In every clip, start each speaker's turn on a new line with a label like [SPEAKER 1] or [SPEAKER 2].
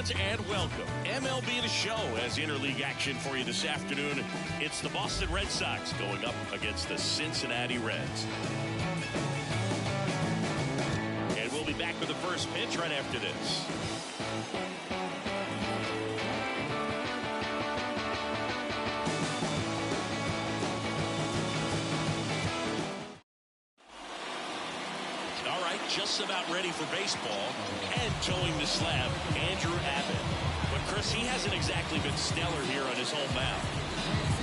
[SPEAKER 1] fans, and welcome. MLB The Show has interleague action for you this afternoon. It's the Boston Red Sox going up against the Cincinnati Reds. And we'll be back with the first pitch right after this. Just about ready for baseball and towing the slab, Andrew Abbott. But Chris, he hasn't exactly been stellar here on his home mound.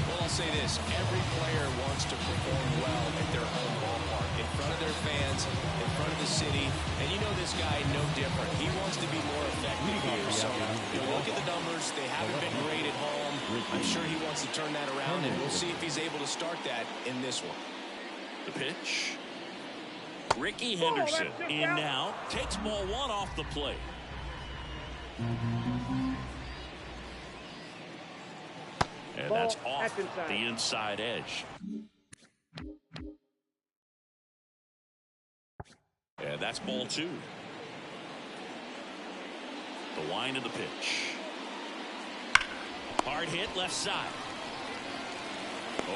[SPEAKER 2] Well, I'll say this, every player wants to perform well at their home ballpark, in front of their fans, in front of the city, and you know this guy no different. He wants to be more effective here. So you look at the numbers, they haven't been great at home. I'm sure he wants to turn that around, and we'll see if he's able to start that in this one.
[SPEAKER 1] The pitch. Ricky Henderson in now, takes ball one off the plate. And that's off the inside edge. And that's ball two. The wind of the pitch. Hard hit left side.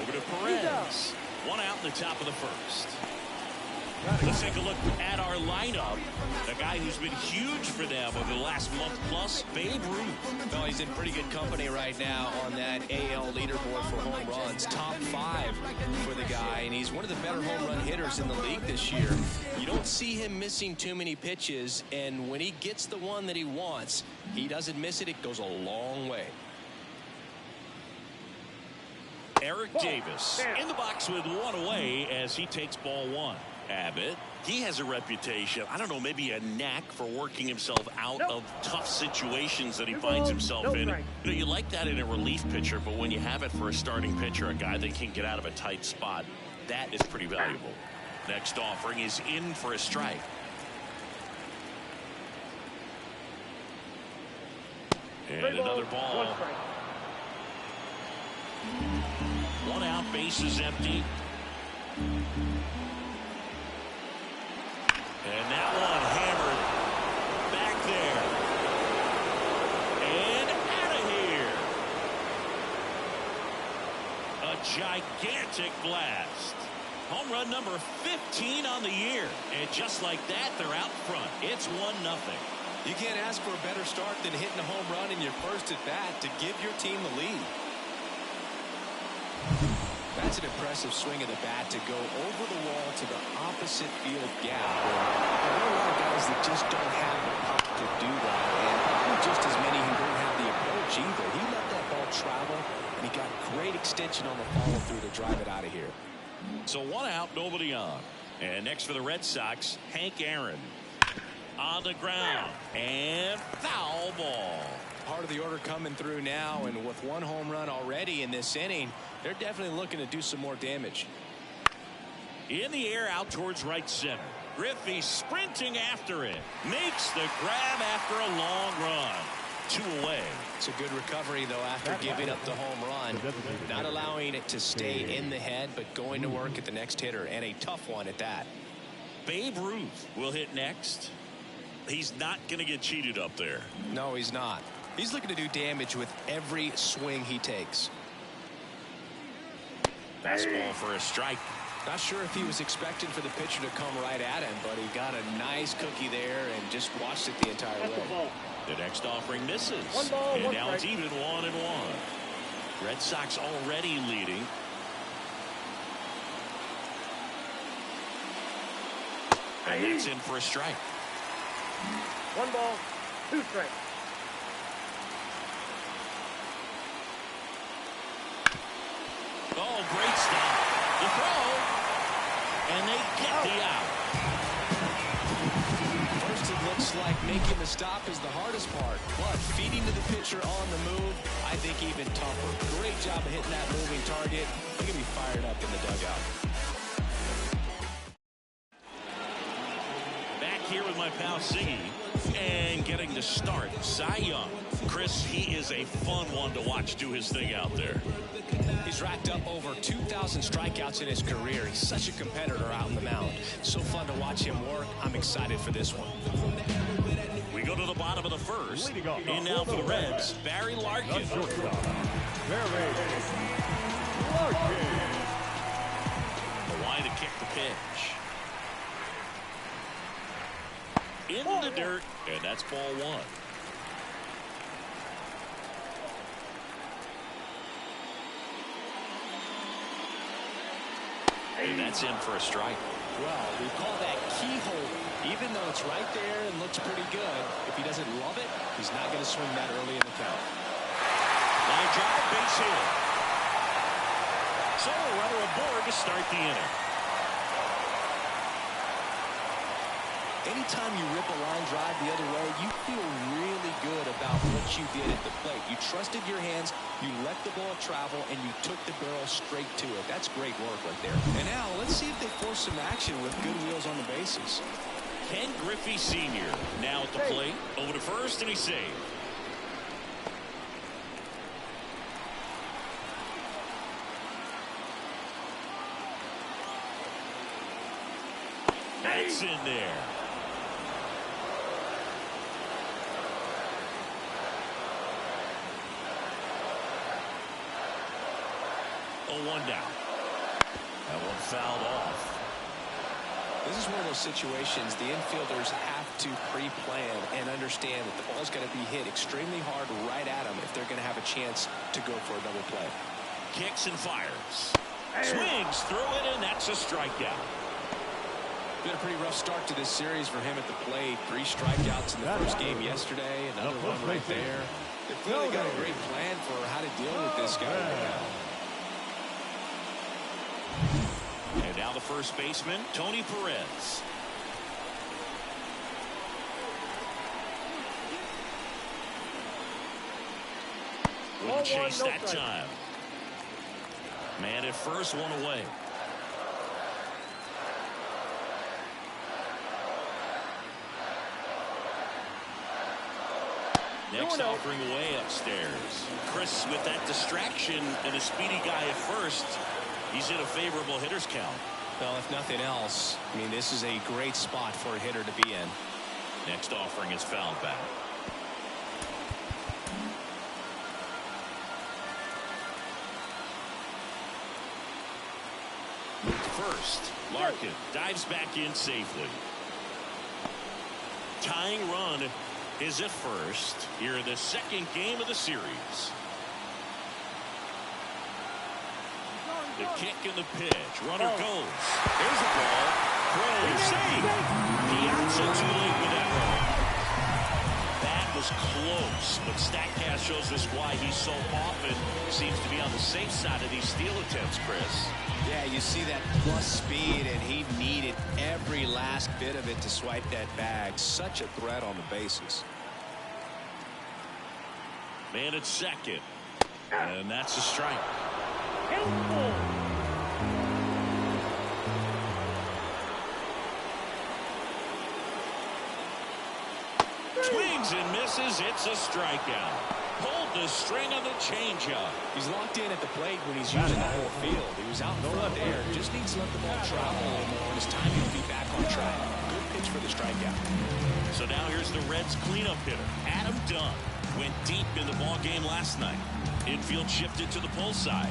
[SPEAKER 1] Over to Perez. One out in the top of the first. Let's take a look at our lineup. The guy who's been huge for them over the last month plus, Babe Ruth.
[SPEAKER 2] Well, he's in pretty good company right now on that AL leaderboard for home runs. Top 5 for the guy, and he's one of the better home run hitters in the league this year. You don't see him missing too many pitches, and when he gets the one that he wants, he doesn't miss it. It goes a long way.
[SPEAKER 1] Eric Davis in the box with one away as he takes ball one. Abbott, he has a reputation, I don't know, maybe a knack for working himself out of tough situations that he finds himself in. You know, you like that in a relief pitcher, but when you have it for a starting pitcher, a guy that can get out of a tight spot, that is pretty valuable. Next offering is in for a strike. And another ball. One out, bases empty. And that one hammered back there. And out of here. A gigantic blast. Home run number 15 on the year. And just like that, they're out front. It's 1-0.
[SPEAKER 2] You can't ask for a better start than hitting a home run in your first at bat to give your team the lead. That's an impressive swing of the bat to go over the wall to the opposite field gap. There are a lot of guys that just don't have the pop to do that, and just as many who don't have the approach either. He let that ball travel, and he got great extension on the follow through to drive it out of here.
[SPEAKER 1] So one out, nobody on. And next for the Red Sox, Hank Aaron. On the ground, and foul ball.
[SPEAKER 2] Part of the order coming through now, and with one home run already in this inning, they're definitely looking to do some more damage.
[SPEAKER 1] In the air out towards right center. Griffey sprinting after it. Makes the grab after a long run. 2 away.
[SPEAKER 2] It's a good recovery, though, after giving up the home run. Not allowing it to stay in the head, but going to work at the next hitter, and a tough one at that.
[SPEAKER 1] Babe Ruth will hit next. He's not going to get cheated up there.
[SPEAKER 2] No, he's not. He's looking to do damage with every swing he takes.
[SPEAKER 1] Fastball for a strike.
[SPEAKER 2] Not sure if he was expecting for the pitcher to come right at him, but he got a nice cookie there and just watched it the entire way.
[SPEAKER 1] The next offering misses. And now it's even 1-1. Red Sox already leading. And it's in for a strike.
[SPEAKER 3] 1 ball, 2 strikes.
[SPEAKER 1] Oh, great stop. The throw. And they get the out.
[SPEAKER 2] First, it looks like making the stop is the hardest part, but feeding to the pitcher on the move, I think even tougher. Great job of hitting that moving target. They're going to be fired up in the dugout.
[SPEAKER 1] Back here with my pal Siggy. And getting the start, Cy Young. Chris, he is a fun one to watch do his thing out there.
[SPEAKER 2] He's racked up over 2,000 strikeouts in his career. He's such a competitor out in the mound. So fun to watch him work. I'm excited for this one.
[SPEAKER 1] We go go to the bottom of the first. In now for the Reds, Barry Larkin. Why to kick the pitch. In the dirt, and that's ball one. And that's in for a strike.
[SPEAKER 2] Well, we call that keyhole. Even though it's right there and looks pretty good, if he doesn't love it, he's not going to swing that early in the count.
[SPEAKER 1] Line drive, base hit. So a runner aboard to start the inning.
[SPEAKER 2] Anytime you rip a line drive the other way, you feel really good about what you did at the plate. You trusted your hands, you let the ball travel, and you took the barrel straight to it. That's great work right there. And now let's see if they force some action with good wheels on the bases.
[SPEAKER 1] Ken Griffey Sr. now at the plate. Over to first, and he's saved. That's in there. One down. That one fouled off.
[SPEAKER 2] This is one of those situations the infielders have to pre-plan and understand that the ball's going to be hit extremely hard right at them if they're going to have a chance to go for a double play.
[SPEAKER 1] Kicks and fires. Swings through it, and that's a strikeout.
[SPEAKER 2] Been a pretty rough start to this series for him at the plate. 3 strikeouts in the first game yesterday. Another one right there. They've clearly got a great plan for how to deal with this guy right now.
[SPEAKER 1] And now the first baseman, Tony Perez. Wouldn't chase that time. Man at first, one away. Next offering away upstairs. Chris with that distraction and a speedy guy at first. He's in a favorable hitter's count.
[SPEAKER 2] Well, if nothing else, I mean, this is a great spot for a hitter to be in.
[SPEAKER 1] Next offering is fouled back. First, Larkin dives back in safely. Tying run is at first here in the second game of the series. The kick and the pitch. Runner goes. There's a ball. Throw. Save. He outs it too late with that run. That was close, but StatCast shows us why he so often seems to be on the safe side of these steal attempts, Chris.
[SPEAKER 2] Yeah, you see that plus speed, and he needed every last bit of it to swipe that bag. Such a threat on the bases.
[SPEAKER 1] Man at second. And that's a strike. Swings and misses. It's a strikeout. Pulled the string on the changeup.
[SPEAKER 2] He's locked in at the plate when he's using the whole field. He was out in front there. Just needs to let the ball travel a little more. And his time he'll be back on track. Good pitch for the strikeout.
[SPEAKER 1] So now here's the Reds' cleanup hitter, Adam Dunn. Went deep in the ball game last night. Infield shifted to the pull side.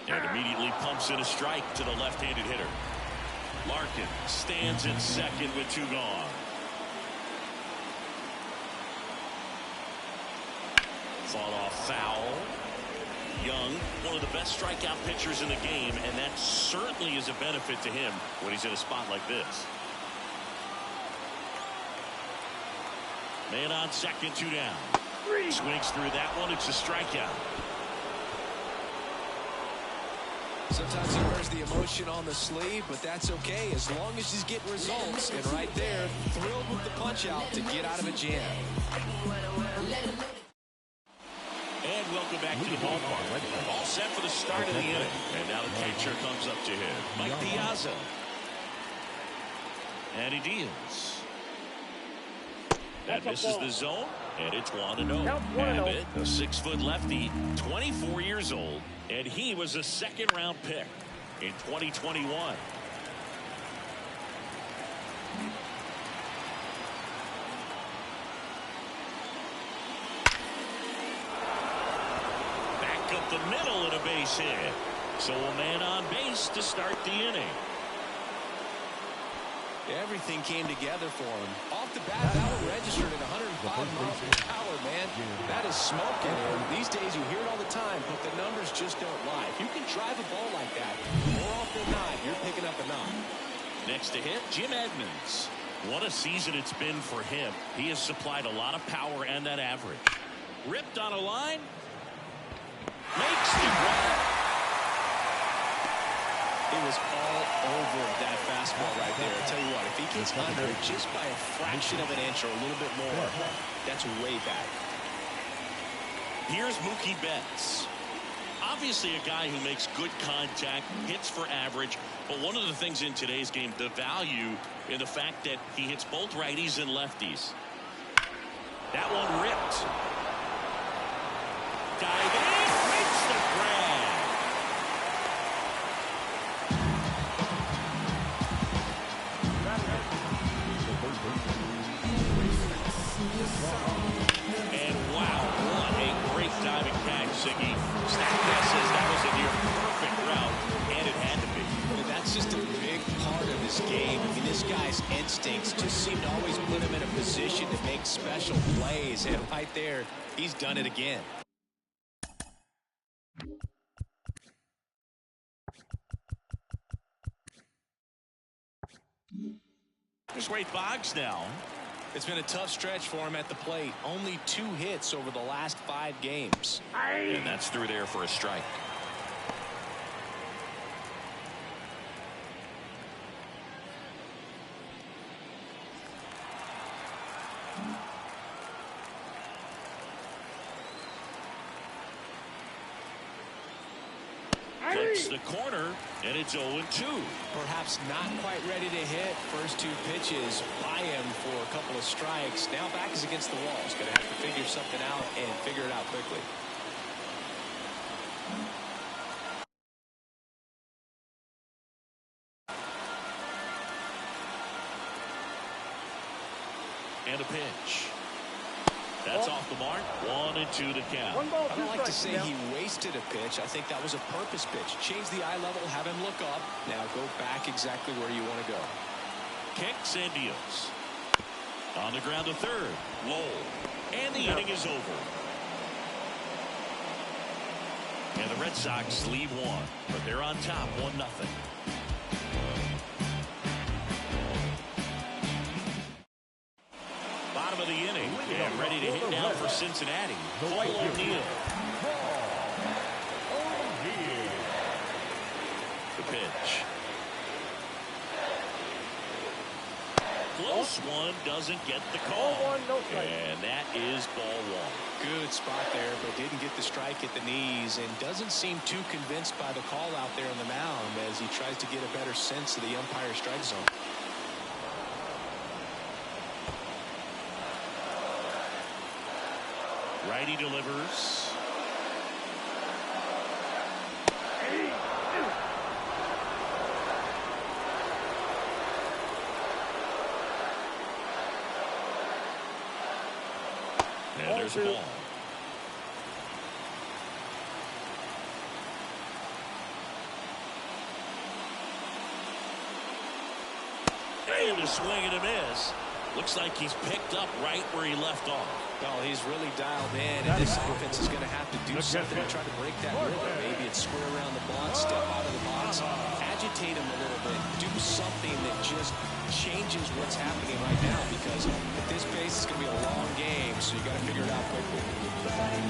[SPEAKER 1] And immediately pumps in a strike to the left-handed hitter. Larkin stands in second with 2 gone. Fought off foul. Young, one of the best strikeout pitchers in the game, and that certainly is a benefit to him when he's in a spot like this. Man on second, 2 down. Swings through that one. It's a strikeout.
[SPEAKER 2] Sometimes he wears the emotion on the sleeve, but that's okay as long as he's getting results. And right there, thrilled with the punch out to get out of a jam.
[SPEAKER 1] And welcome back to the ballpark. All set for the start of the inning. And now the pitcher comes up to him. Mike Piazza. And he deals. That misses the zone. And it's 1-0.
[SPEAKER 3] Count 1-0.
[SPEAKER 1] Abbott, a 6-foot lefty, 24 years old, and he was a second-round pick in 2021. Back up the middle and a base hit. So a man on base to start the inning.
[SPEAKER 2] Everything came together for him. Off the bat, that one registered at 105 miles per hour, man. That is smoking. And these days you hear it all the time, but the numbers just don't lie. If you can drive a ball like that, more often than not, you're picking up a knock.
[SPEAKER 1] Next to hit, Jim Edmonds. What a season it's been for him. He has supplied a lot of power and that average. Ripped on a line. Makes the grab.
[SPEAKER 2] It was all over that fastball right there. I'll tell you what, if he gets under just by a fraction of an inch or a little bit more, that's way back.
[SPEAKER 1] Here's Mookie Betts. Obviously a guy who makes good contact, hits for average, but one of the things in today's game, the value in the fact that he hits both righties and lefties. That one ripped. Diving, makes the grab. And wow, what a great diving catch, Siggy. Statcast says that was a near perfect route, and it had to be.
[SPEAKER 2] Well, that's just a big part of his game. I mean, this guy's instincts just seem to always put him in a position to make special plays, and right there, he's done it again.
[SPEAKER 1] There's Wade Boggs now.
[SPEAKER 2] It's been a tough stretch for him at the plate. Only 2 hits over the last 5 games.
[SPEAKER 1] And that's through there for a strike. Flips the corner, and it's 0-2.
[SPEAKER 2] Perhaps not quite ready to hit. First 2 pitches by him for a couple of strikes. Now back is against the wall. He's going to have to figure something out and figure it out quickly.
[SPEAKER 1] And a pitch. That's off the mark. 1-2 to count.
[SPEAKER 2] I don't like to say he wasted a pitch. I think that was a purpose pitch. Change the eye level, have him look up. Now go back exactly where you want to go.
[SPEAKER 1] Kicks and deals. On the ground to third. Lowell. And the inning is over. And the Red Sox leave 1, but they're on top 1-0. Bottom of the inning, and ready to hit now for Cincinnati. Cole O'Neill. The pitch. Close one, doesn't get the call. And that is ball 1.
[SPEAKER 2] Good spot there, but didn't get the strike at the knees, and doesn't seem too convinced by the call out there on the mound as he tries to get a better sense of the umpire strike zone.
[SPEAKER 1] Righty delivers. And there's a ball. And a swing and a miss. Looks like he's picked up right where he left off.
[SPEAKER 2] Well, he's really dialed in, and this offense is going to have to do something to try to break that rhythm. Maybe it's square around the box, step out of the box, agitate him a little bit, do something that just changes what's happening right now, because at this pace, it's going to be a long game, so you got to figure it out quickly.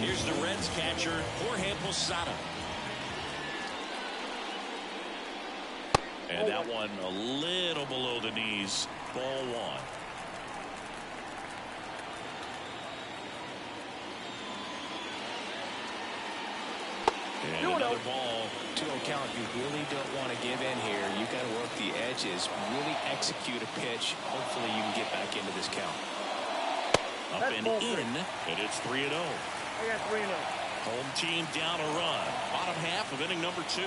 [SPEAKER 1] Here's the Reds catcher, Jorge Posada. And that one a little below the knees, ball 1. And another ball.
[SPEAKER 2] 2-0 count. You really don't want to give in here. You got to work the edges, really execute a pitch. Hopefully you can get back into this count.
[SPEAKER 1] Up
[SPEAKER 3] That's
[SPEAKER 1] and
[SPEAKER 3] ball
[SPEAKER 1] in,
[SPEAKER 3] three.
[SPEAKER 1] and it's 3-0.
[SPEAKER 3] I got 3-0.
[SPEAKER 1] Home team down a run. Bottom half of inning number 2.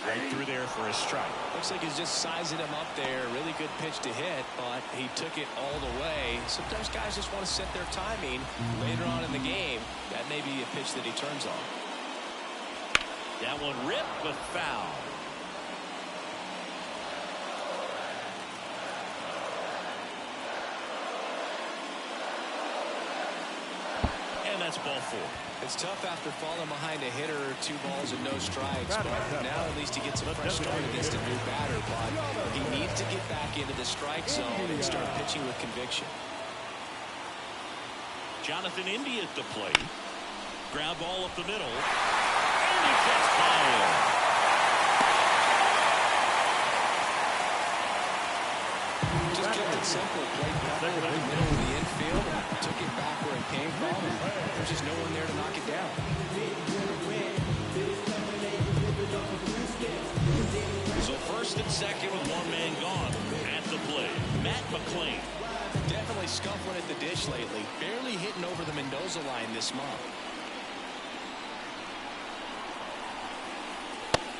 [SPEAKER 1] Right through there for a strike.
[SPEAKER 2] Looks like he's just sizing him up there. Really good pitch to hit, but he took it all the way. Sometimes guys just want to set their timing later on in the game. That may be a pitch that he turns on.
[SPEAKER 1] That one ripped, but foul. And that's ball 4.
[SPEAKER 2] It's tough after falling behind a hitter, 2 balls and no strikes, but now at least he gets a fresh start against a new batter. But he needs to get back into the strike zone and start pitching with conviction.
[SPEAKER 1] Jonathan India at the plate. Ground ball up the middle. And he gets by it.
[SPEAKER 2] Just kept it simple. Played back over the middle of the infield. Took it back where it came from. There's just no one there to knock it down.
[SPEAKER 1] So first and second with one man gone. At the plate, Matt McClain.
[SPEAKER 2] Definitely scuffling at the dish lately. Barely hitting over the Mendoza line this month.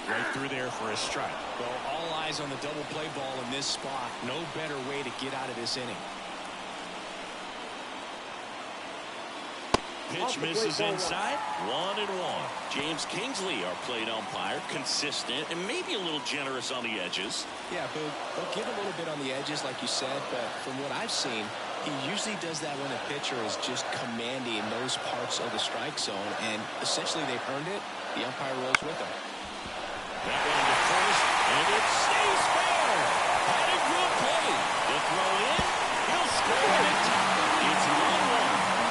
[SPEAKER 1] Right through there for a strike.
[SPEAKER 2] Well, all eyes on the double play ball in this spot. No better way to get out of this inning.
[SPEAKER 1] Pitch misses inside. 1-1. James Kingsley, our plate umpire, consistent and maybe a little generous on the edges.
[SPEAKER 2] Yeah, but they'll give a little bit on the edges, like you said, but from what I've seen, he usually does that when a pitcher is just commanding those parts of the strike zone, and essentially they've earned it. The umpire rolls with them.
[SPEAKER 1] That one to first, and it stays fair. Had a good play. The throw in, he'll score it. It's 1-1.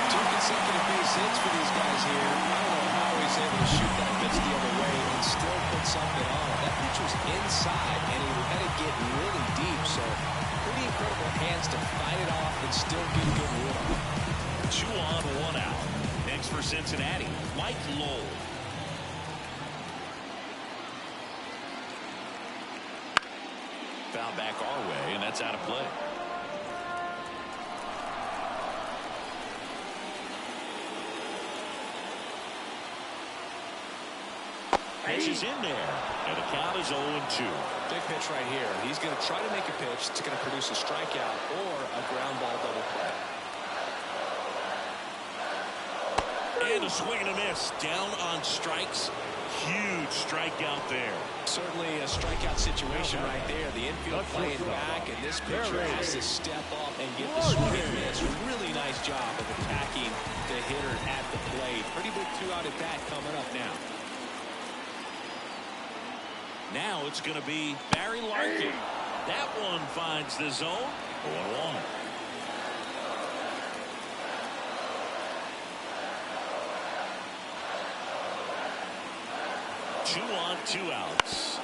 [SPEAKER 2] 2 consecutive base hits for these guys here. I don't know how he's able to shoot that pitch the other way and still put something on it. That pitch was inside, and he had to get really deep, so pretty incredible hands to fight it off and still get good wood on it.
[SPEAKER 1] 2 on, 1 out. Next for Cincinnati, Mike Lowell. Foul back our way, and that's out of play. Pitch is in there, and the count is 0-2.
[SPEAKER 2] Big pitch right here. He's going to try to make a pitch that's going to produce a strikeout or a ground ball double play.
[SPEAKER 1] And a swing and a miss. Down on strikes. Huge strikeout there.
[SPEAKER 2] Certainly a strikeout situation right there. The infield playing back, and this pitcher has to step up and get the swing and miss. Really nice job of attacking the hitter at the plate. Pretty big 2-out at bat coming up now.
[SPEAKER 1] Now it's going to be Barry Larkin. That one finds the zone. 1-1. Two on, 2 outs.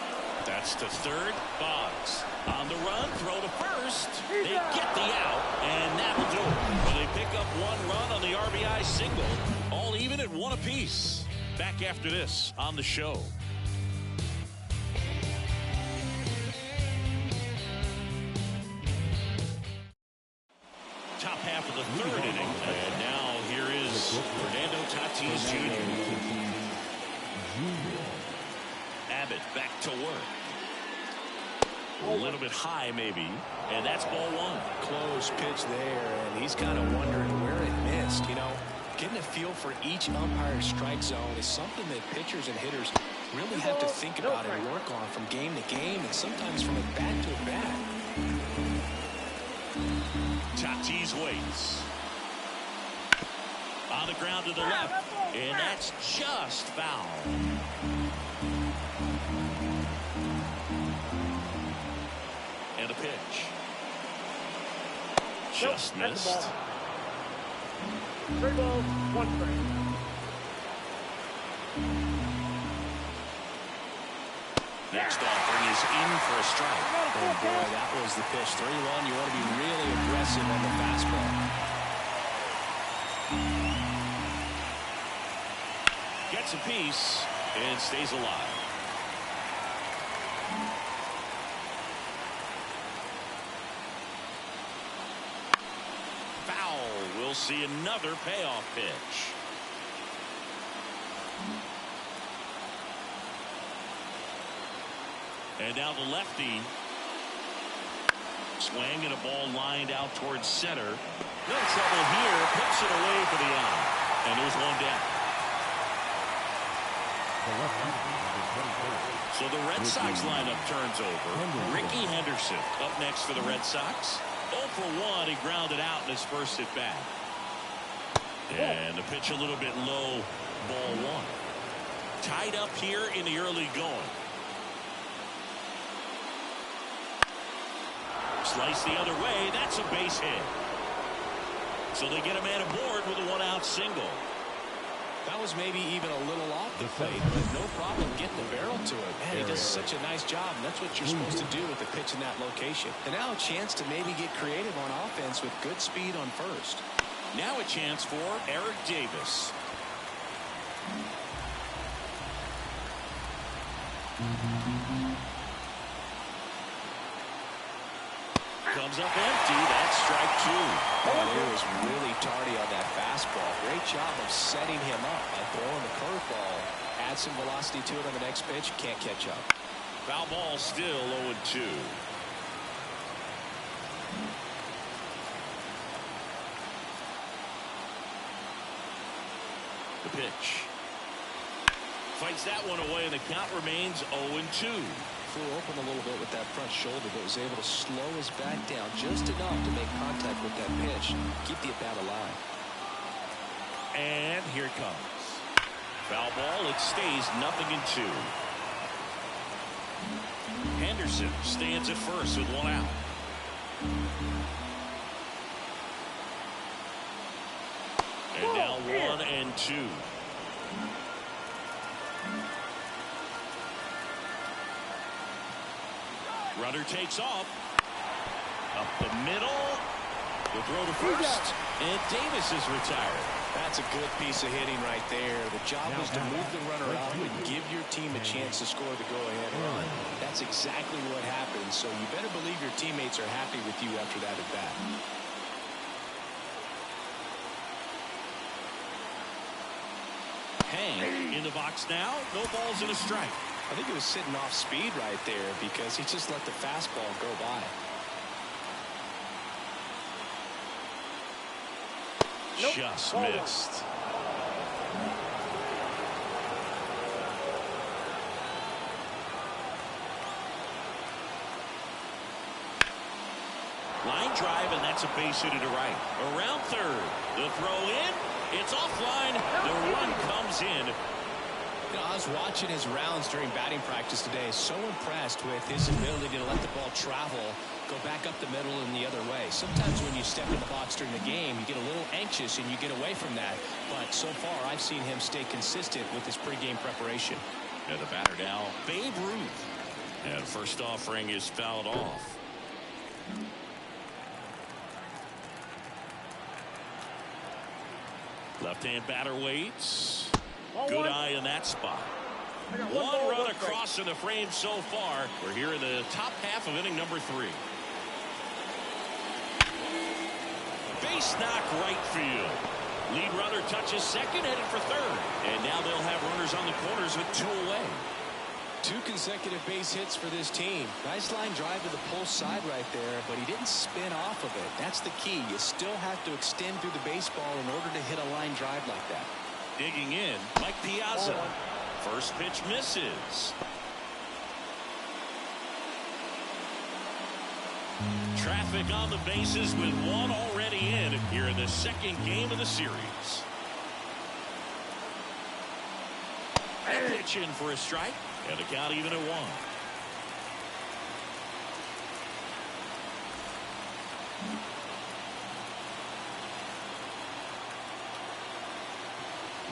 [SPEAKER 1] That's to third. Boggs on the run, throw to first. They get the out, and that'll do it. Well, they pick up 1 run on the RBI single. All even at 1 apiece. Back after this on the show. Top half of the 3rd inning, and now here is Fernando Tatis Jr. Abbott back to work. A little bit high maybe, and that's ball 1.
[SPEAKER 2] Close pitch there, and he's kind of wondering where it missed. You know, getting a feel for each umpire's strike zone is something that pitchers and hitters really have to think about and work on from game to game, and sometimes from at bat to at bat.
[SPEAKER 1] Tatis waits. On the ground to the left, and that's just foul. And a pitch. Just missed.
[SPEAKER 3] 3 balls, 1 strike.
[SPEAKER 1] Next offering is in for a strike.
[SPEAKER 2] Oh boy, that was the pitch. 3-1. You want to be really aggressive on the fastball.
[SPEAKER 1] Gets a piece and stays alive. see another payoff pitch. And now the lefty. Swing and a ball lined out towards center. No trouble here. Puts it away for the out. And there's one down. So the Red Sox lineup turns over. Ricky Henderson up next for the Red Sox. 0 for 1. He grounded out in his first at bat. And the pitch a little bit low. Ball 1. Tied up here in the early going. Slice the other way. That's a base hit. So they get a man aboard with a 1-out single.
[SPEAKER 2] That was maybe even a little off the plate, but no problem getting the barrel to it. Man, he does such a nice job, and that's what you're supposed to do with the pitch in that location. And now a chance to maybe get creative on offense with good speed on first.
[SPEAKER 1] Now a chance for Eric Davis. Comes up empty. That's strike 2.
[SPEAKER 2] And he was really tardy on that fastball. Great job of setting him up by throwing the curveball. Add some velocity to it on the next pitch. Can't catch up.
[SPEAKER 1] Foul ball still 0-2. The pitch. Fights that one away, and the count remains 0-2.
[SPEAKER 2] Flew open a little bit with that front shoulder, but was able to slow his back down just enough to make contact with that pitch. Keep the at-bat alive.
[SPEAKER 1] And here it comes. Foul ball. It stays 0-2. Henderson stands at first with 1 out. And now 1-2. Runner takes off. Up the middle. The throw to first. And Davis is retired.
[SPEAKER 2] That's a good piece of hitting right there. The job was to move the runner up and give your team a chance to score the go-ahead run. That's exactly what happened. So you better believe your teammates are happy with you after that at bat.
[SPEAKER 1] Hang in the box now. No balls and a strike.
[SPEAKER 2] I think he was sitting off speed right there because he just let the fastball go by.
[SPEAKER 1] Just missed. Line drive, and that's a base hit to right. Around third. The throw in. It's offline. The run comes in.
[SPEAKER 2] You know, I was watching his rounds during batting practice today. So impressed with his ability to let the ball travel, go back up the middle and the other way. Sometimes when you step in the box during the game, you get a little anxious and you get away from that. But so far, I've seen him stay consistent with his pregame preparation.
[SPEAKER 1] And the batter now, Babe Ruth. And first offering is fouled off. Left-hand batter waits. Good eye in that spot. One run across in the frame so far. We're here in the top half of inning number 3. Base knock right field. Lead runner touches second, headed for third. And now they'll have runners on the corners with 2 away.
[SPEAKER 2] 2 consecutive base hits for this team. Nice line drive to the pull side right there, but he didn't spin off of it. That's the key. You still have to extend through the baseball in order to hit a line drive like that.
[SPEAKER 1] Digging in, Mike Piazza. First pitch misses. Traffic on the bases with 1 already in here in the second game of the series. A pitch in for a strike, and the count even at 1.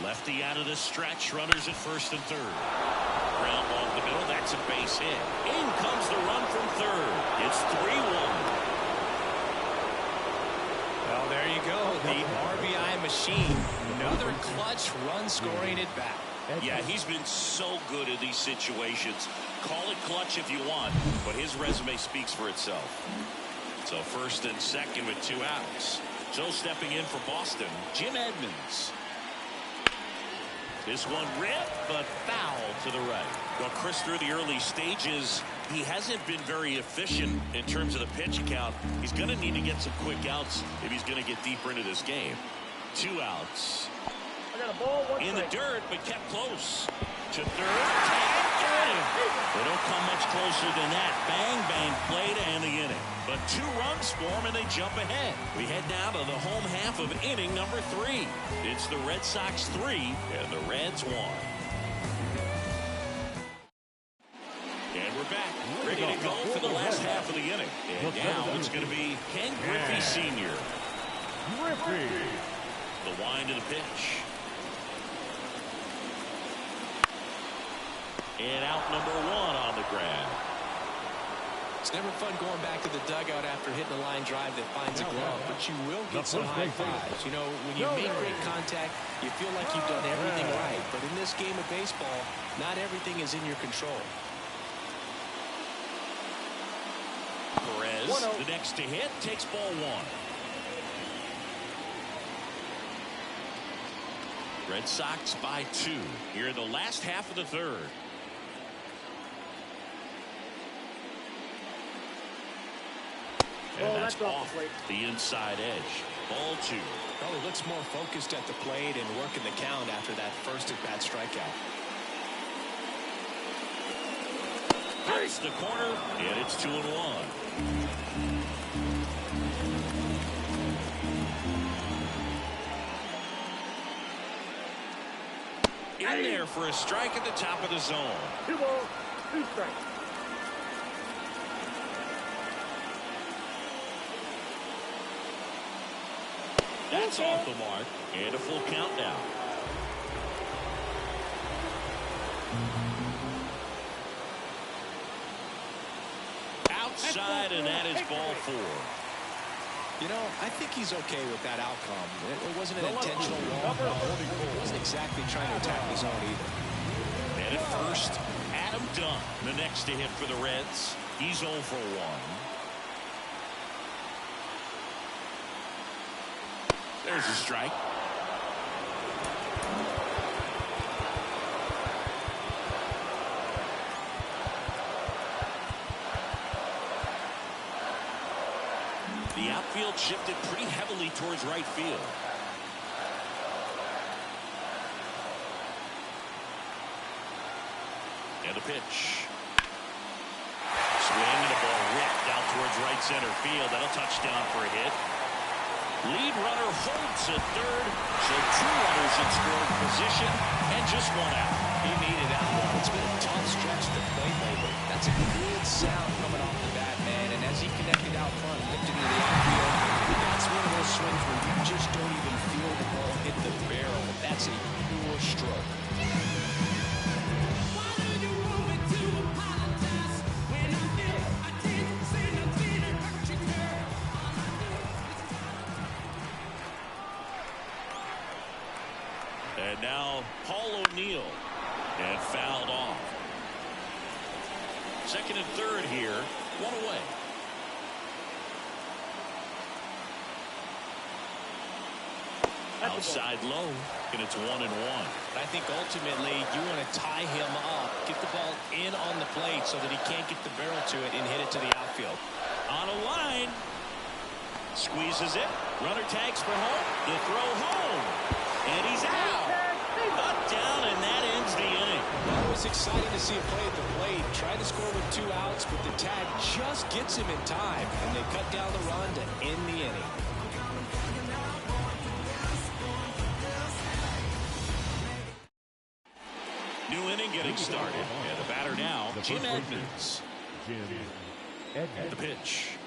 [SPEAKER 1] Lefty out of the stretch. Runners at first and third. Ground ball in the middle. That's a base hit. In comes the run from third. It's 3-1.
[SPEAKER 2] Well, there you go. The RBI machine. Another clutch run scoring at bat.
[SPEAKER 1] Yeah, he's been so good in these situations. Call it clutch if you want, but his resume speaks for itself. So first and second with 2 outs. So stepping in for Boston, Jim Edmonds. This one ripped, but foul to the right. Well, Chris, through the early stages, he hasn't been very efficient in terms of the pitch count. He's going to need to get some quick outs if he's going to get deeper into this game. 2 outs.
[SPEAKER 3] I got a ball, one
[SPEAKER 1] In the
[SPEAKER 3] strike.
[SPEAKER 1] dirt, but kept close. To third. Got him. They don't come much closer than that. Bang, bang, play to end the inning. But 2 runs for them, and they jump ahead. We head now to the home half of inning number 3. It's the Red Sox 3 and the Reds 1. And we're back, ready to go for the last half of the inning. And now it's going to be Ken Griffey Sr. The wind of the pitch. And out number 1 on the ground.
[SPEAKER 2] It's never fun going back to the dugout after hitting a line drive that finds a glove, but you will get some high fives. You know, when you make great contact, you feel like you've done everything right. But in this game of baseball, not everything is in your control.
[SPEAKER 1] Perez, the next to hit, takes ball 1. Red Sox by 2 here in the last half of the third. And that's off the inside edge. Ball 2.
[SPEAKER 2] Well, he looks more focused at the plate and working the count after that first at-bat strikeout.
[SPEAKER 1] Hits the corner, and it's 2-1. In there for a strike at the top of the zone.
[SPEAKER 3] 2 balls, 2 strikes.
[SPEAKER 1] That's off the mark, and a full count now. Outside, and that is ball 4.
[SPEAKER 2] You know, I think he's okay with that outcome. It wasn't an intentional walk. He wasn't exactly trying to attack the zone either.
[SPEAKER 1] And at first, Adam Dunn, the next to hit for the Reds. He's 0 for 1. There's a strike. The outfield shifted pretty heavily towards right field. And the pitch. Swing and the ball ripped out towards right center field. That'll touchdown for a hit. Lead runner holds at third, so 2 runners in scoring position and just 1 out.
[SPEAKER 2] He needed that one. It's been a tough stretch to play lately. That's a good sound coming off the bat, man. And as he connected out front, lifted into the outfield, that's one of those swings where you just don't even feel the ball hit the barrel. That's a pure stroke.
[SPEAKER 1] And now Paul O'Neill, and fouled off. Second and third here, 1 away. Outside low, and it's 1-1.
[SPEAKER 2] I think ultimately you want to tie him up, get the ball in on the plate so that he can't get the barrel to it and hit it to the outfield.
[SPEAKER 1] On a line, squeezes it. Runner tags for home. The throw home, and he's out. Up, down, and that ends the inning.
[SPEAKER 2] Well, it was exciting to see a play at the plate. Tried to score with 2 outs, but the tag just gets him in time, and they cut down the run to end the inning.
[SPEAKER 1] New inning getting started, and the batter now, Jim Edmonds. At the pitch.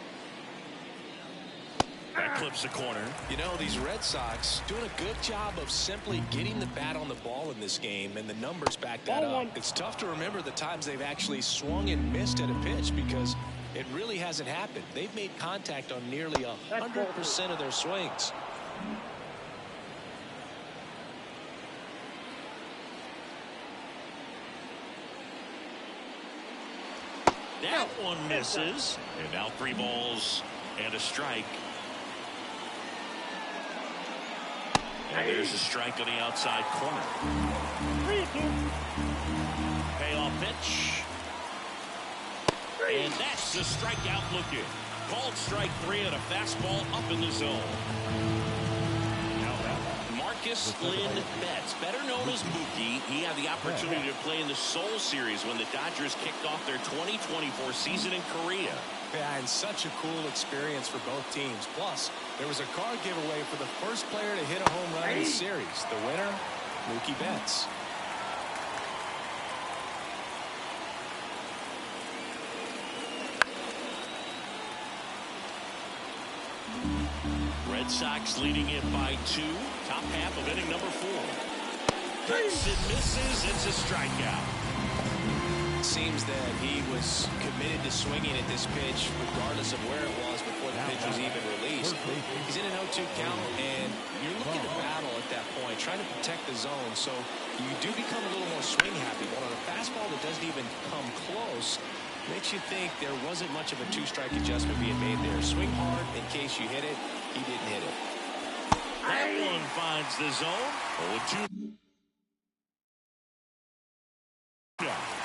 [SPEAKER 1] That clips the corner.
[SPEAKER 2] You know, these Red Sox doing a good job of simply getting the bat on the ball in this game, and the numbers back that up. It's tough to remember the times they've actually swung and missed at a pitch because it really hasn't happened. They've made contact on nearly 100% of their swings.
[SPEAKER 1] That one misses. And now 3 balls and a strike. And there's a strike on the outside corner.
[SPEAKER 3] 3-2.
[SPEAKER 1] Payoff pitch. And that's the strikeout looking. Called strike 3 and a fastball up in the zone. Marcus Lynn Betts, better known as Mookie, he had the opportunity to play in the Seoul Series when the Dodgers kicked off their 2024 season in Korea.
[SPEAKER 2] Yeah, and such a cool experience for both teams. Plus, there was a card giveaway for the first player to hit a home run in the series. The winner, Mookie Betts.
[SPEAKER 1] Red Sox leading it by 2. Top half of inning number 4. Hits and misses. It's a strikeout.
[SPEAKER 2] It seems that he was committed to swinging at this pitch regardless of where it was before the pitch was even released. He's in an 0-2 count, and you're looking to battle at that point, trying to protect the zone, so you do become a little more swing happy. But on a fastball that doesn't even come close, makes you think there wasn't much of a 2-strike adjustment being made there. Swing hard in case you hit it. He didn't hit it.
[SPEAKER 1] That one finds the zone. 0-2.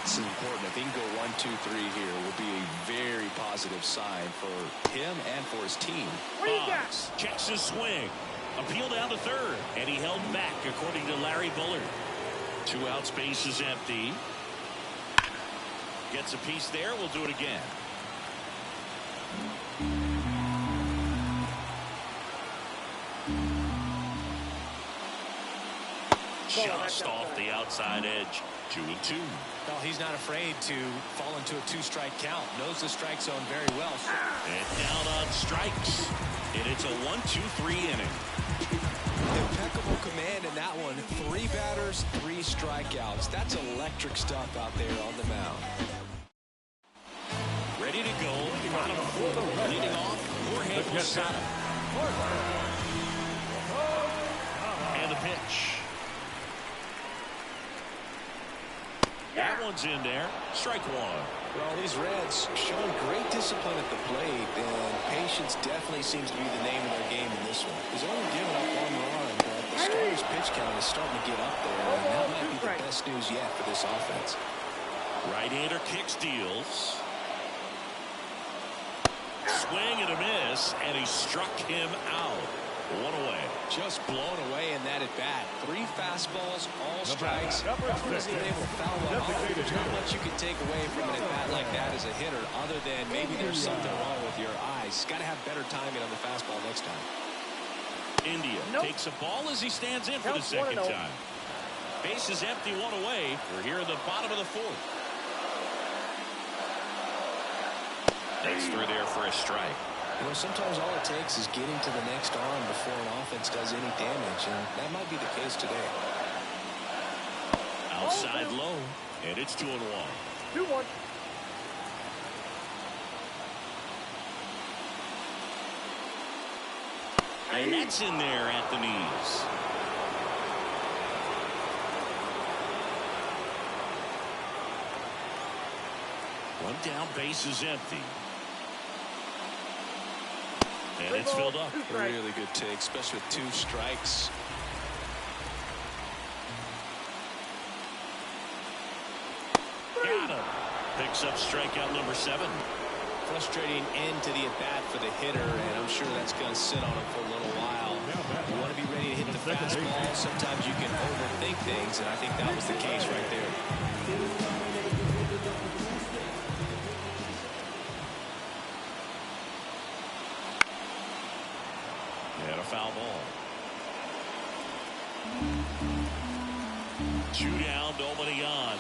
[SPEAKER 2] This is important. If he can go 1-2-3 here, it will be a very positive sign for him and for his team.
[SPEAKER 1] Boggs checks his swing. Appeal down to third, and he held back according to Larry Bullard. 2 outs, base is empty. Gets a piece there. We'll do it again. Just off the outside edge. 2-2.
[SPEAKER 2] Well, he's not afraid to fall into a 2-strike count. Knows the strike zone very well.
[SPEAKER 1] And down on strikes. And it's a 1-2-3 inning.
[SPEAKER 2] Impeccable command in that one. 3 batters, 3 strikeouts. That's electric stuff out there on the mound.
[SPEAKER 1] Ready to go. Bottom 4. Leading off, Jorge Posada. And the pitch. That one's in there. Strike 1.
[SPEAKER 2] Well, these Reds showing great discipline at the plate, and patience definitely seems to be the name of their game in this one. He's only given up 1 run, but the starter's pitch count is starting to get up there, and that might be the best news yet for this offense.
[SPEAKER 1] Right-hander kicks, deals. Swing and a miss, and he struck him out. 1 away.
[SPEAKER 2] Just blown away in that at bat. 3 fastballs, all strikes. Wasn't even able to foul one off. There's not much you can take away from an at bat like that as a hitter, other than maybe there's something wrong with your eyes. Got to have better timing on the fastball next time.
[SPEAKER 1] India takes a ball as he stands in for the second time. Base is empty, 1 away. We're here in the bottom of the 4th. That's through there for a strike.
[SPEAKER 2] You know, sometimes all it takes is getting to the next arm before an offense does any damage, and that might be the case today.
[SPEAKER 1] Outside low, and it's 2-1.
[SPEAKER 3] 2-1.
[SPEAKER 1] And that's in there at the knees. One down, base is empty. And it's filled up.
[SPEAKER 2] Really good take, especially with 2 strikes.
[SPEAKER 1] Got him. Picks up strikeout number 7.
[SPEAKER 2] Frustrating end to the at-bat for the hitter, and I'm sure that's going to sit on him for a little while. You want to be ready to hit the fastball. Sometimes you can overthink things, and I think that was the case right there.
[SPEAKER 1] And a foul ball. 2 down, nobody on.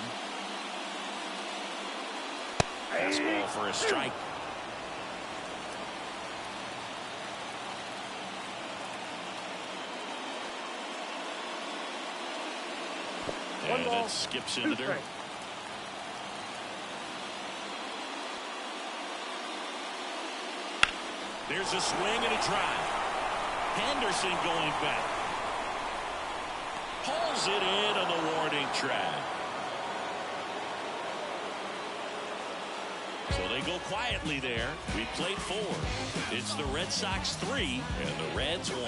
[SPEAKER 1] Fastball for a strike. And that skips in the dirt. There's a swing and a drive. Henderson going back. Pulls it in on the warning track. So they go quietly there. We played 4. It's the Red Sox 3 and the Reds 1.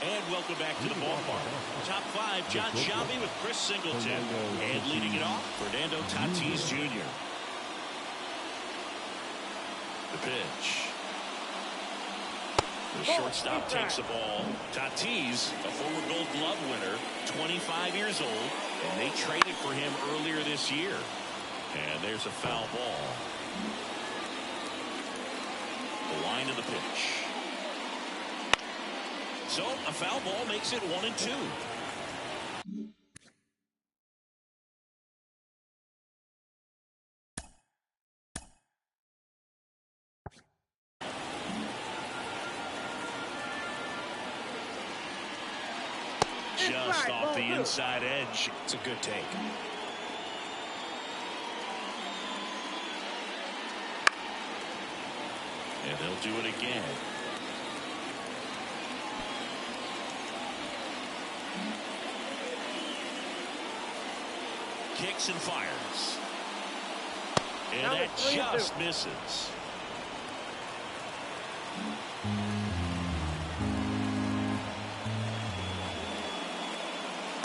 [SPEAKER 1] And welcome back to the ballpark. Top five, John Shelby with Chris Singleton. And leading it off, Fernando Tatis Jr. The pitch. The shortstop takes the ball. Tatis, a former Gold Glove winner, 25 years old, and they traded for him earlier this year. And there's a foul ball. The line of the pitch. So a foul ball makes it 1-2. Just off the inside edge.
[SPEAKER 2] It's a good take.
[SPEAKER 1] And they'll do it again. Kicks and fires. And that just misses.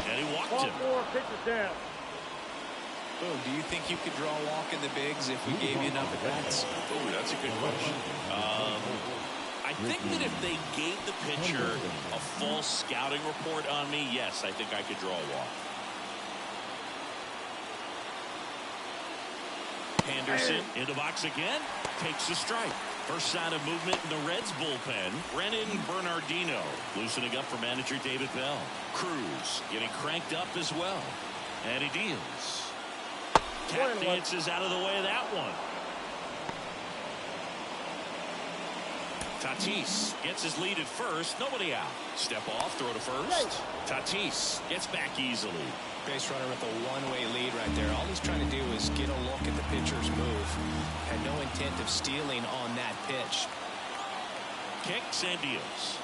[SPEAKER 1] And he walked him.
[SPEAKER 2] Oh, do you think you could draw a walk in the bigs if we gave you enough at bats?
[SPEAKER 1] Oh, that's a good question. I think that if they gave the pitcher a false scouting report on me, yes, I think I could draw a walk. Henderson in the box again, takes the strike. First sign of movement in the Reds bullpen. Brennan Bernardino loosening up for manager David Bell. Cruz getting cranked up as well. And he deals. Tap dances out of the way of that one. Tatis gets his lead at first. Nobody out. Step off, throw to first. Tatis gets back easily.
[SPEAKER 2] Base runner with a one-way lead right there. All he's trying to do is get a look at the pitcher's move. Had no intent of stealing on that pitch.
[SPEAKER 1] Kicks and deals.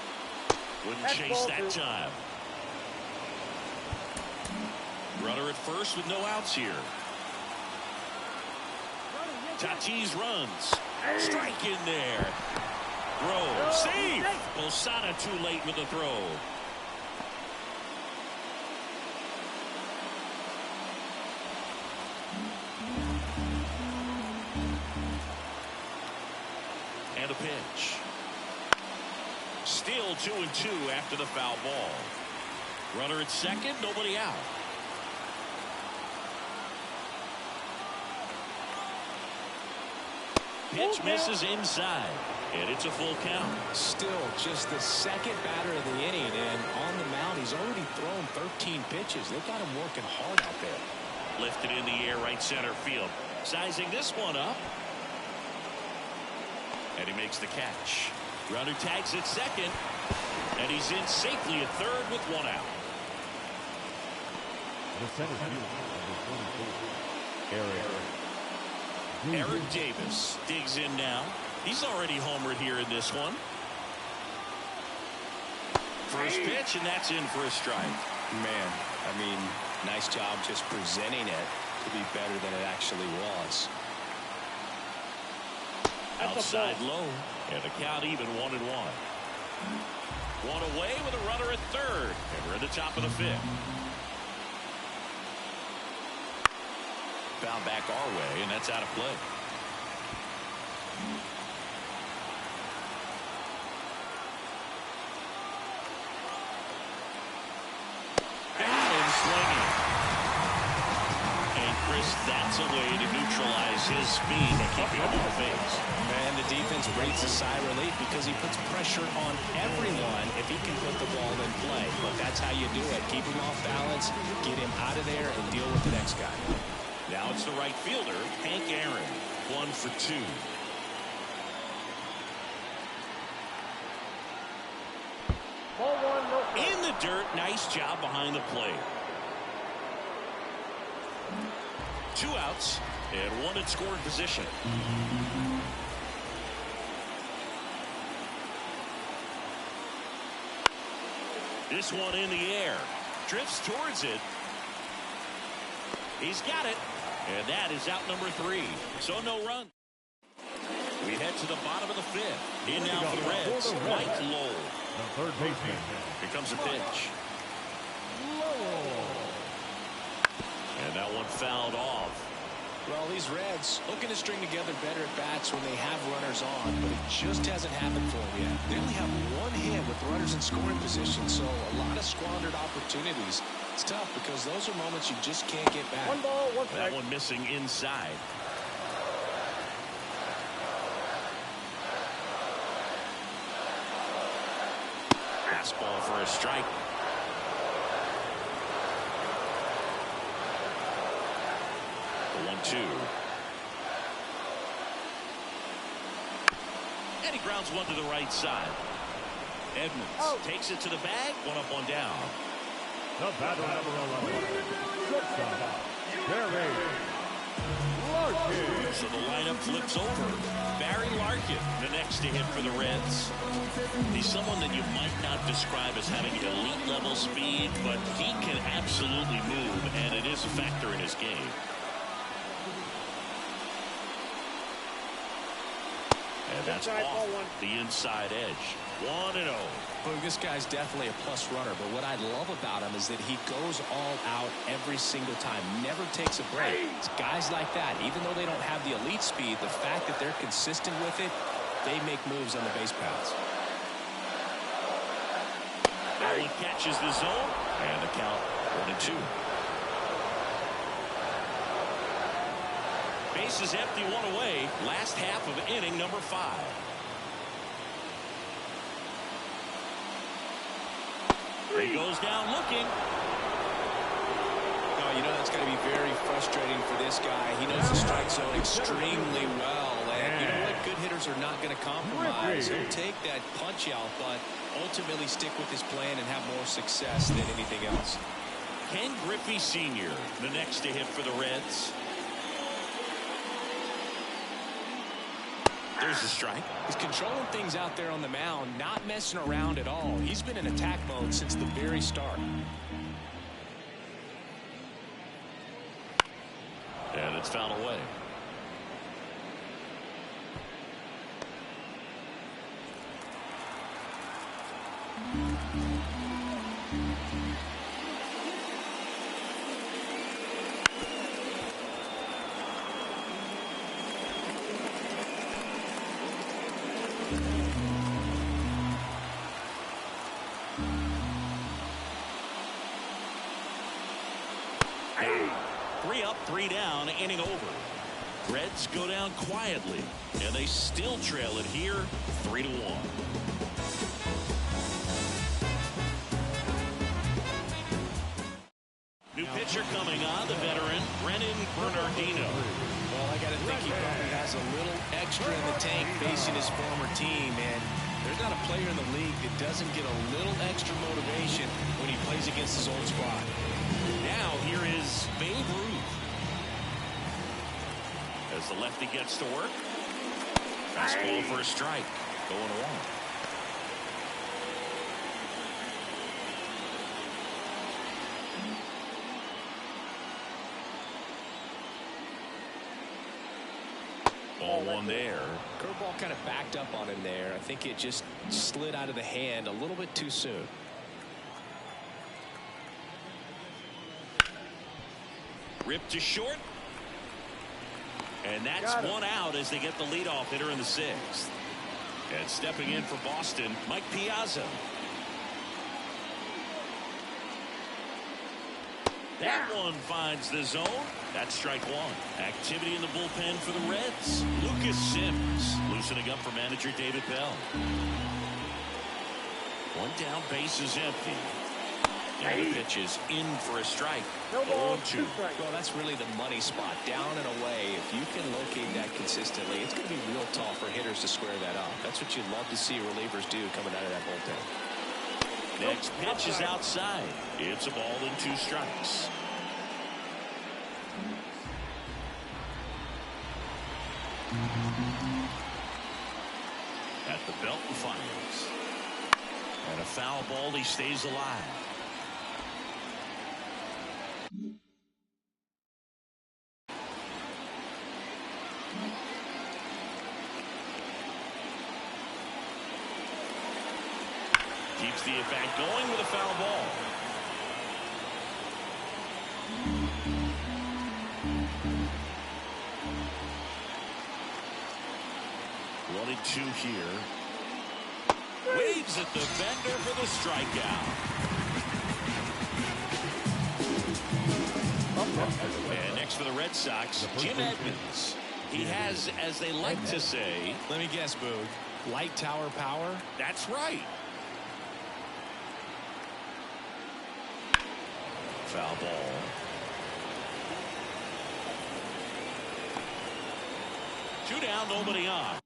[SPEAKER 1] Wouldn't chase that time. Runner at first with no outs here. Tatis runs. Strike in there. Throw. Safe. Posada too late with the throw. And a pitch. Still 2-2 after the foul ball. Runner at second, nobody out. Pitch misses inside, and it's a full count.
[SPEAKER 2] Still just the second batter of the inning, and on the mound, he's already thrown 13 pitches. They've got him working hard out there.
[SPEAKER 1] Lifted in the air, right center field. Sizing this one up. And he makes the catch. Runner tags at second, and he's in safely at third with one out.
[SPEAKER 4] The center fielder, number 24,
[SPEAKER 1] Eric Davis digs in now. He's already homered here in this one. First pitch, and that's in for a strike.
[SPEAKER 2] Man, I mean, nice job just presenting it to be better than it actually was.
[SPEAKER 1] Outside low, and the count even 1-1. One away with a runner at third, and we're in the top of the fifth. Foul back our way, and that's out of play. And swinging. And Chris, that's a way to neutralize his speed and keep him on the face.
[SPEAKER 2] And the defense breathes a sigh of relief because he puts pressure on everyone if he can put the ball in play. But that's how you do it. Keep him off balance, get him out of there, and deal with the next guy.
[SPEAKER 1] Now it's the right fielder, Hank Aaron, 1 for 2. In the dirt, nice job behind the plate. 2 outs and 1 in scoring position. This one in the air, drifts towards it. He's got it, and that is out number 3. So no run. We head to the bottom of the fifth. In now for the Reds, Mike Lowell.
[SPEAKER 4] The third baseman.
[SPEAKER 1] Here comes a pitch. And that one fouled off.
[SPEAKER 2] Well, these Reds looking to string together better at bats when they have runners on, but it just hasn't happened for them yet. They only have one hit with runners in scoring position, so a lot of squandered opportunities. It's tough because those are moments you just can't get back.
[SPEAKER 3] One ball, one strike.
[SPEAKER 1] That one missing inside. Fastball for a strike. The 1-2. And he grounds one to the right side. Edmonds takes it to the bag. One up, one down.
[SPEAKER 4] The batter number 11. Shortstop, Barry Larkin.
[SPEAKER 1] So the lineup flips over. Barry Larkin, the next to hit for the Reds. He's someone that you might not describe as having elite level speed, but he can absolutely move, and it is a factor in his game. And that's off the inside edge. 1-0.
[SPEAKER 2] Well, this guy's definitely a plus runner, but what I love about him is that he goes all out every single time, never takes a break. It's guys like that, even though they don't have the elite speed, the fact that they're consistent with it, they make moves on the base paths.
[SPEAKER 1] That one catches the zone, and the count 1-2. Bases empty, one away. Last half of inning number 5. He goes down looking.
[SPEAKER 2] Oh, you know that's got to be very frustrating for this guy. He knows the strike zone extremely well, and you know what? Good hitters are not going to compromise. He'll take that punch out, but ultimately stick with his plan and have more success than anything else.
[SPEAKER 1] Ken Griffey Sr., the next to hit for the Reds. There's a strike.
[SPEAKER 2] He's controlling things out there on the mound, not messing around at all. He's been in attack mode since the very start.
[SPEAKER 1] And it's fouled away. Three up, three down, inning over. Reds go down quietly, and they still trail it here, 3-1. New pitcher coming on, the veteran, Brennan Bernardino.
[SPEAKER 2] Well, I got to think he probably has a little extra in the tank facing his former team, and there's not a player in the league that doesn't get a little extra motivation when he plays against his old squad.
[SPEAKER 1] Now here is Babe Ruth. As the lefty gets to work. Fastball for a strike. Going along. Ball one there.
[SPEAKER 2] Curveball kind of backed up on him there. I think it just slid out of the hand a little bit too soon.
[SPEAKER 1] Ripped to short. And that's one out as they get the leadoff hitter in the 6th. And stepping in for Boston, Mike Piazza. That one finds the zone. That's strike one. Activity in the bullpen for the Reds. Lucas Sims loosening up for manager David Bell. One down, base is empty. And the pitch is in for a strike. 0-2.
[SPEAKER 2] Well, that's really the money spot. Down and away. If you can locate that consistently, it's going to be real tough for hitters to square that up. That's what you'd love to see relievers do coming out of that bullpen.
[SPEAKER 1] Next pitch is outside. It's a ball and 2 strikes. At the belt and fires. And a foul ball, he stays alive. Keeps the at-bat going with a foul ball. One and two here. Waves at the defender for the strikeout. And next for the Red Sox, Jim Edmonds. He has, as they like to say,
[SPEAKER 2] let me guess, Boog, light tower power?
[SPEAKER 1] That's right. Foul ball. Two down, nobody on.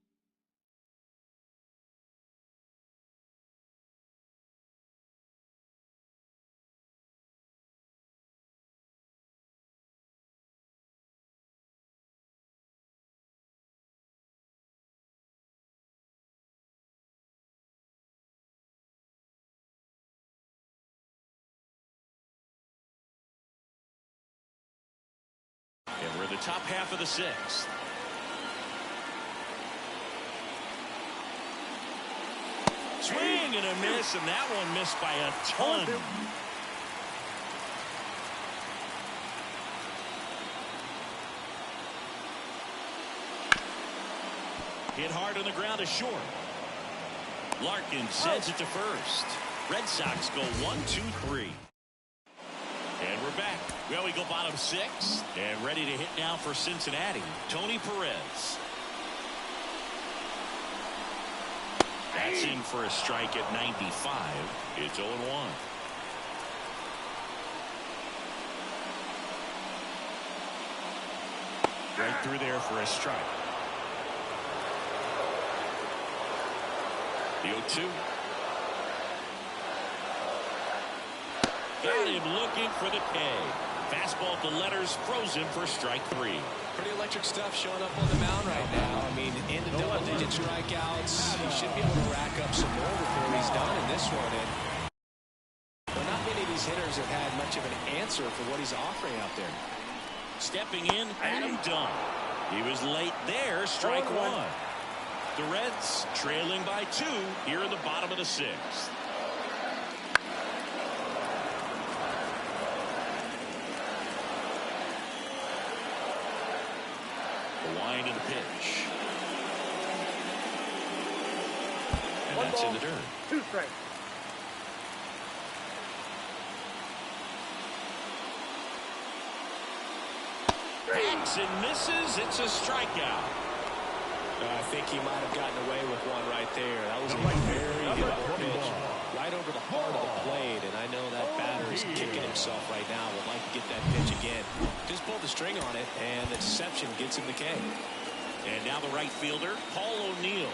[SPEAKER 1] And we're in the top half of the sixth. Swing and a miss, and that one missed by a ton. Hit hard on the ground to short. Larkin sends it to first. Red Sox go 1-2-3. And we're back. Well, we go bottom six. And ready to hit now for Cincinnati, Tony Perez. That's in for a strike at 95. It's 0-1. Right through there for a strike. The 0-2. Got him looking for the K. Fastball at the letters, frozen for strike three.
[SPEAKER 2] Pretty electric stuff showing up on the mound right now. I mean, into double-digit strikeouts. He should be able to rack up some more before he's done in this one. But not many of these hitters have had much of an answer for what he's offering out there.
[SPEAKER 1] Stepping in, Adam Dunn. He was late there, strike one. The Reds trailing by 2 here in the bottom of the sixth. The wind and the pitch. And that's in the dirt.
[SPEAKER 3] 2 strikes.
[SPEAKER 1] Hacks and misses. It's a strikeout.
[SPEAKER 2] I think he might have gotten away with one right there. That was a very good pitch. Right over the heart of the plate, and I know that batter is kicking himself right now. Would like to get that pitch again. Just pulled the string on it, and the deception gets him the K.
[SPEAKER 1] And now the right fielder, Paul O'Neill.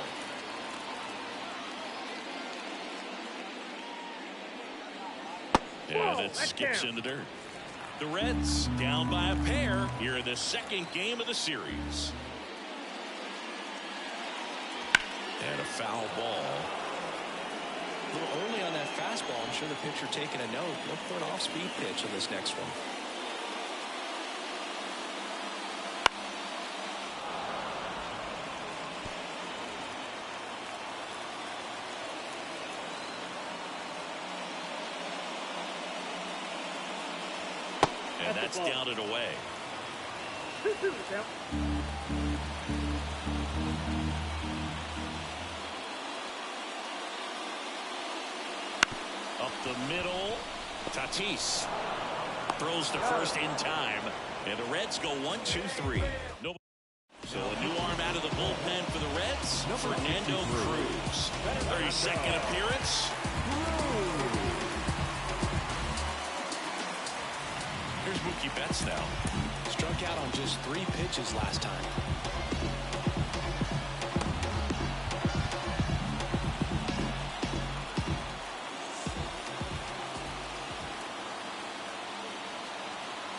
[SPEAKER 1] And it skips in the dirt. The Reds down by a pair here in the second game of the series. And a foul ball.
[SPEAKER 2] A little early on that fastball. I'm sure the pitcher taking a note. Look for an off-speed pitch in this next one.
[SPEAKER 1] And that's down and away.
[SPEAKER 3] 2-2 to count.
[SPEAKER 1] Up the middle. Tatis throws to first in time. And the Reds go 1-2-3. Nobody. So a new arm out of the bullpen for the Reds. Fernando Cruz. 32nd appearance. Here's Mookie Betts now.
[SPEAKER 2] Struck out on just 3 pitches last time.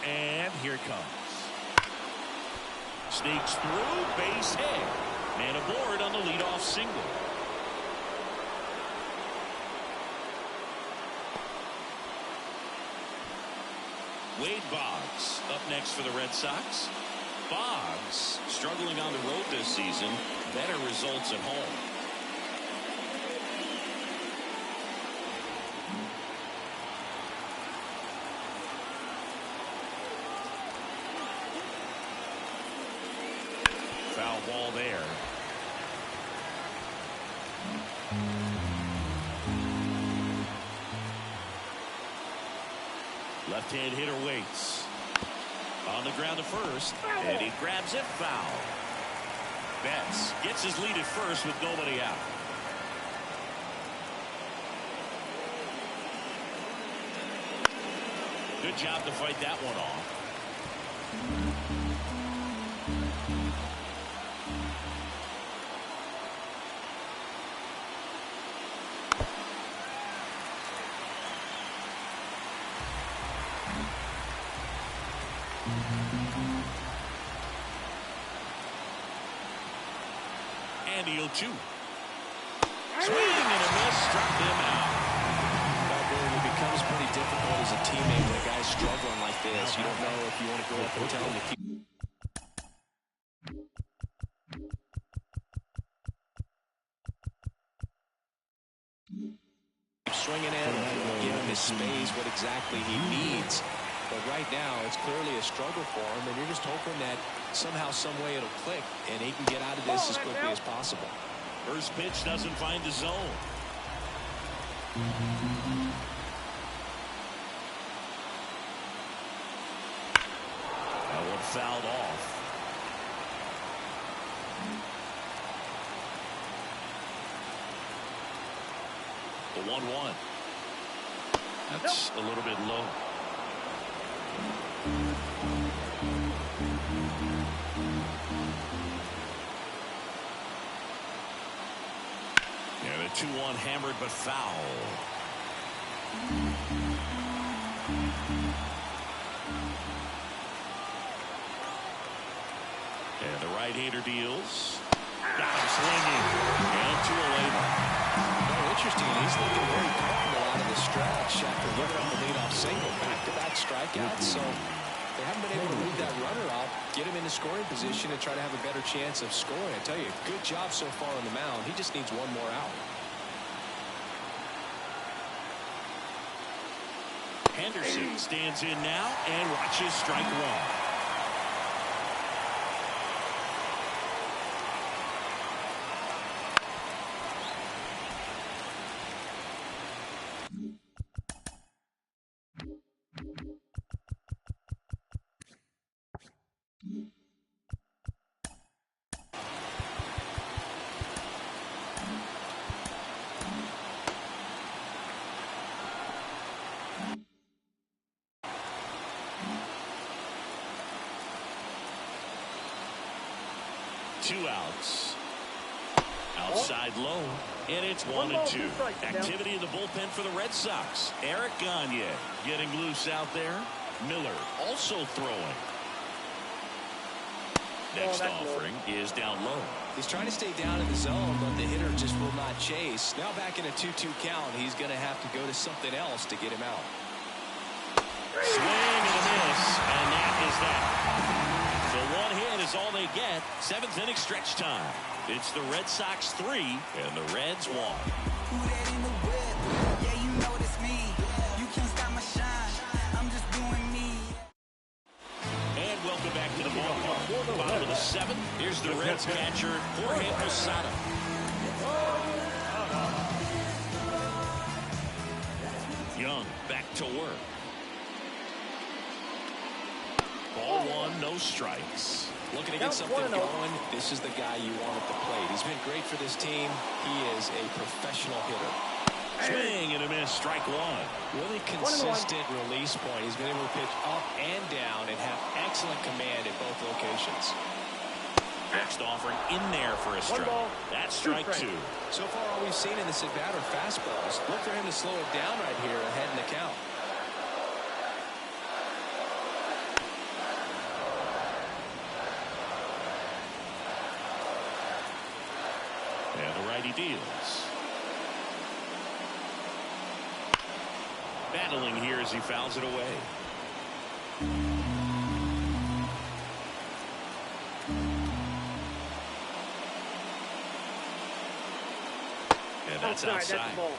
[SPEAKER 1] And here it comes. Sneaks through, base hit. Man aboard on the leadoff single. Wade Boggs up next for the Red Sox. Boggs struggling on the road this season. Better results at home. ball there. Left-hand hitter waits. On the ground to first, and he grabs it, foul. Betts gets his lead at first with nobody out. Good job to fight that one off. And he'll chew. Swing and a miss, struck him out.
[SPEAKER 2] It becomes pretty difficult as a teammate when a guy's struggling like this. You don't know if you want to go up and tell him to keep swinging in, give him his space, what exactly he needs. But right now, it's clearly a struggle for him, and you're just hoping that somehow, some way it'll click, and he can get out of this as quickly as possible.
[SPEAKER 1] First pitch doesn't find the zone. That one fouled off. The 1-1. That's a little bit low. And a 2-1 hammered but foul. And the right-hander deals. Got him swinging. And to a label.
[SPEAKER 2] Well, interesting. He's looking very comfortable out of the stretch after giving up the leadoff single. Back-to-back strikeouts. So they haven't been able to move that runner up, get him in a scoring position, and try to have a better chance of scoring. I tell you, good job so far on the mound. He just needs one more out.
[SPEAKER 1] Henderson stands in now and watches strike one. Two outs. Outside low. And it's 1-2. Activity in the bullpen for the Red Sox. Eric Gagne getting loose out there. Miller also throwing. Next offering is down low.
[SPEAKER 2] He's trying to stay down in the zone, but the hitter just will not chase. Now back in a 2-2 count, he's going to have to go to something else to get him out.
[SPEAKER 1] Swing and a miss, and that is that. So one hit is all they get. Seventh inning stretch time. It's the Red Sox 3 and the Reds 1. And welcome back to the ballpark. Bottom of the seventh. Here's the Reds catcher, Jorge Posada. Young back to work. Ball one, no strikes.
[SPEAKER 2] Looking to get something going. This is the guy you want at the plate. He's been great for this team. He is a professional hitter.
[SPEAKER 1] Swing and a miss, strike one.
[SPEAKER 2] Really consistent release point. He's been able to pitch up and down and have excellent command in both locations.
[SPEAKER 1] Next offering in there for a strike. That's strike two.
[SPEAKER 2] So far, all we've seen in this at-bat are fastballs. Look for him to slow it down right here ahead in the count.
[SPEAKER 1] And the righty deals. Battling here as he fouls it away. And that's outside.
[SPEAKER 3] That's the ball.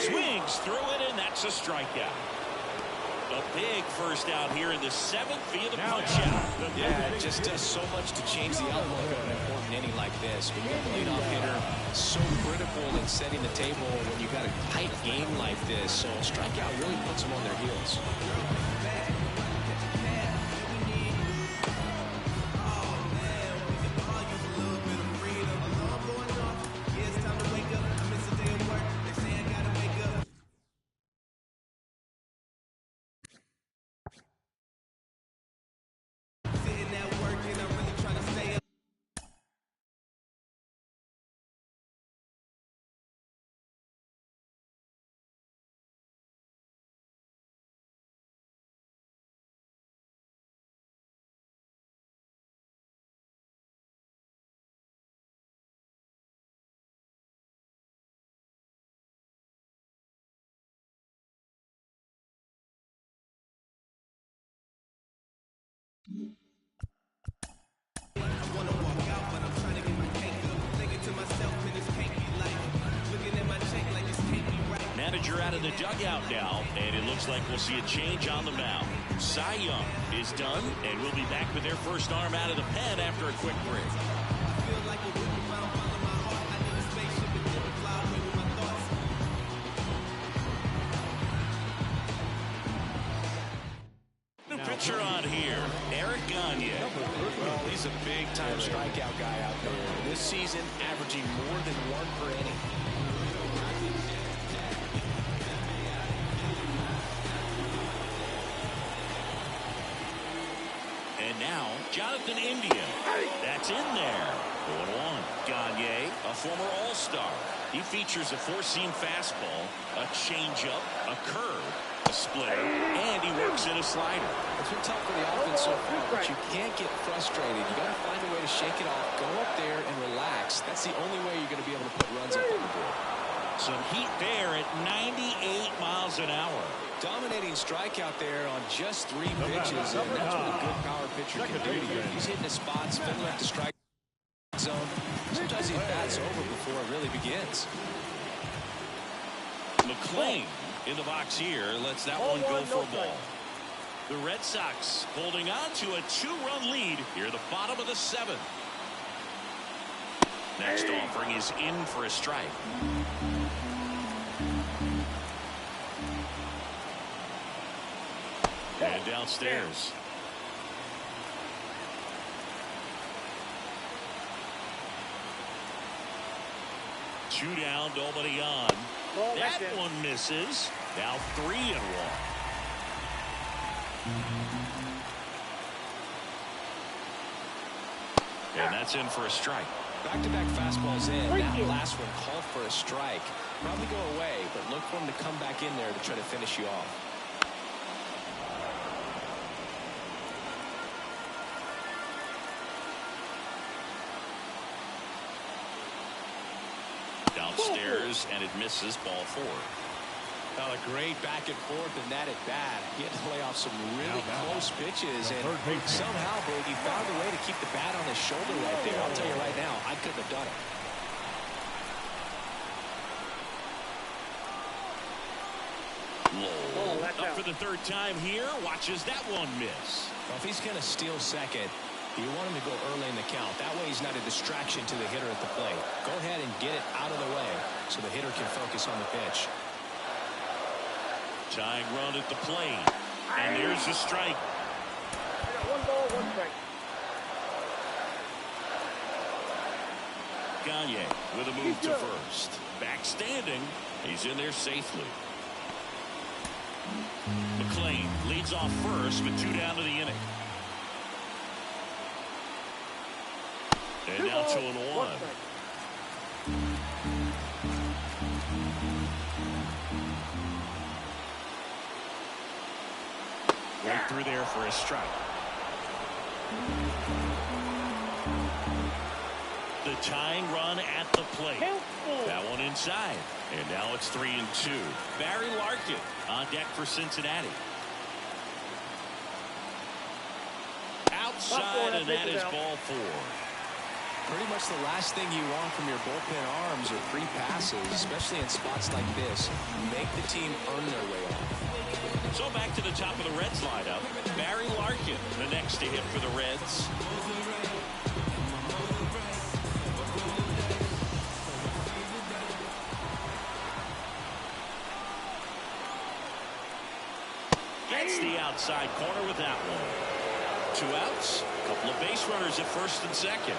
[SPEAKER 1] Swings through it, and that's a strikeout. A big first out here in the 7th via the punch out.
[SPEAKER 2] Yeah, it just does so much to change the outlook of an important inning like this. When you got the leadoff hitter, so critical in setting the table when you got a tight game like this. So a strikeout really puts them on their heels.
[SPEAKER 1] Manager out of the dugout now, and it looks like we'll see a change on the mound. Cy Young is done, and we'll be back with their first arm out of the pen after a quick break. New pitcher on here, Eric Gagne.
[SPEAKER 2] Well, he's a big-time strikeout guy out there. This season, averaging more than 1 per inning.
[SPEAKER 1] And now, Jonathan India. That's in there. 0-1. Gagne, a former All-Star. He features a 4-seam fastball, a changeup, a curve, a splitter, and he works in a slider.
[SPEAKER 2] It's been tough for the offense so far, but you can't get frustrated. You got to find a way to shake it off, go up there and relax. That's the only way you're going to be able to put runs up on the board.
[SPEAKER 1] Some heat there at 98 miles an hour.
[SPEAKER 2] Dominating strikeout there on just 3 pitches, and that's what a good power pitcher can do to you. He's hitting his spots, filling up the strike zone. Sometimes he bats over before it really begins.
[SPEAKER 1] McClain in the box here lets that one go for a ball. The Red Sox holding on to a 2-run lead here at the bottom of the 7th. Next offering is in for a strike. And downstairs. Two down, nobody on. That one misses. Now 3-1. And that's in for a strike.
[SPEAKER 2] Back-to-back fastballs in. That last one called for a strike. Probably go away, but look for him to come back in there to try to finish you off.
[SPEAKER 1] Downstairs, and it misses. Ball 4.
[SPEAKER 2] Well, a great back and forth, and that at bat. He had to play off some really close pitches, and somehow, Big, he found a way to keep the bat on his shoulder right there. I'll tell you right now, I couldn't have done it.
[SPEAKER 1] Low. Up for the 3rd time here. Watches that one miss.
[SPEAKER 2] Well, if he's going to steal second, you want him to go early in the count. That way he's not a distraction to the hitter at the plate. Go ahead and get it out of the way so the hitter can focus on the pitch.
[SPEAKER 1] Tying run at the plate. And there's a strike.
[SPEAKER 3] I got 1 ball, 1 strike.
[SPEAKER 1] Gagne with a move to first. Back standing. He's in there safely. McClain leads off first with 2 down to the inning. And now 2-1. Right through there for a strike. The tying run at the plate. That one inside. And now it's 3-2. Barry Larkin on deck for Cincinnati. Outside, and that is ball 4.
[SPEAKER 2] Pretty much the last thing you want from your bullpen arms are free passes, especially in spots like this. Make the team earn their way off.
[SPEAKER 1] So back to the top of the Reds lineup. Barry Larkin, the next to hit for the Reds. Gets the outside corner with that one. 2 outs. A couple of base runners at first and second.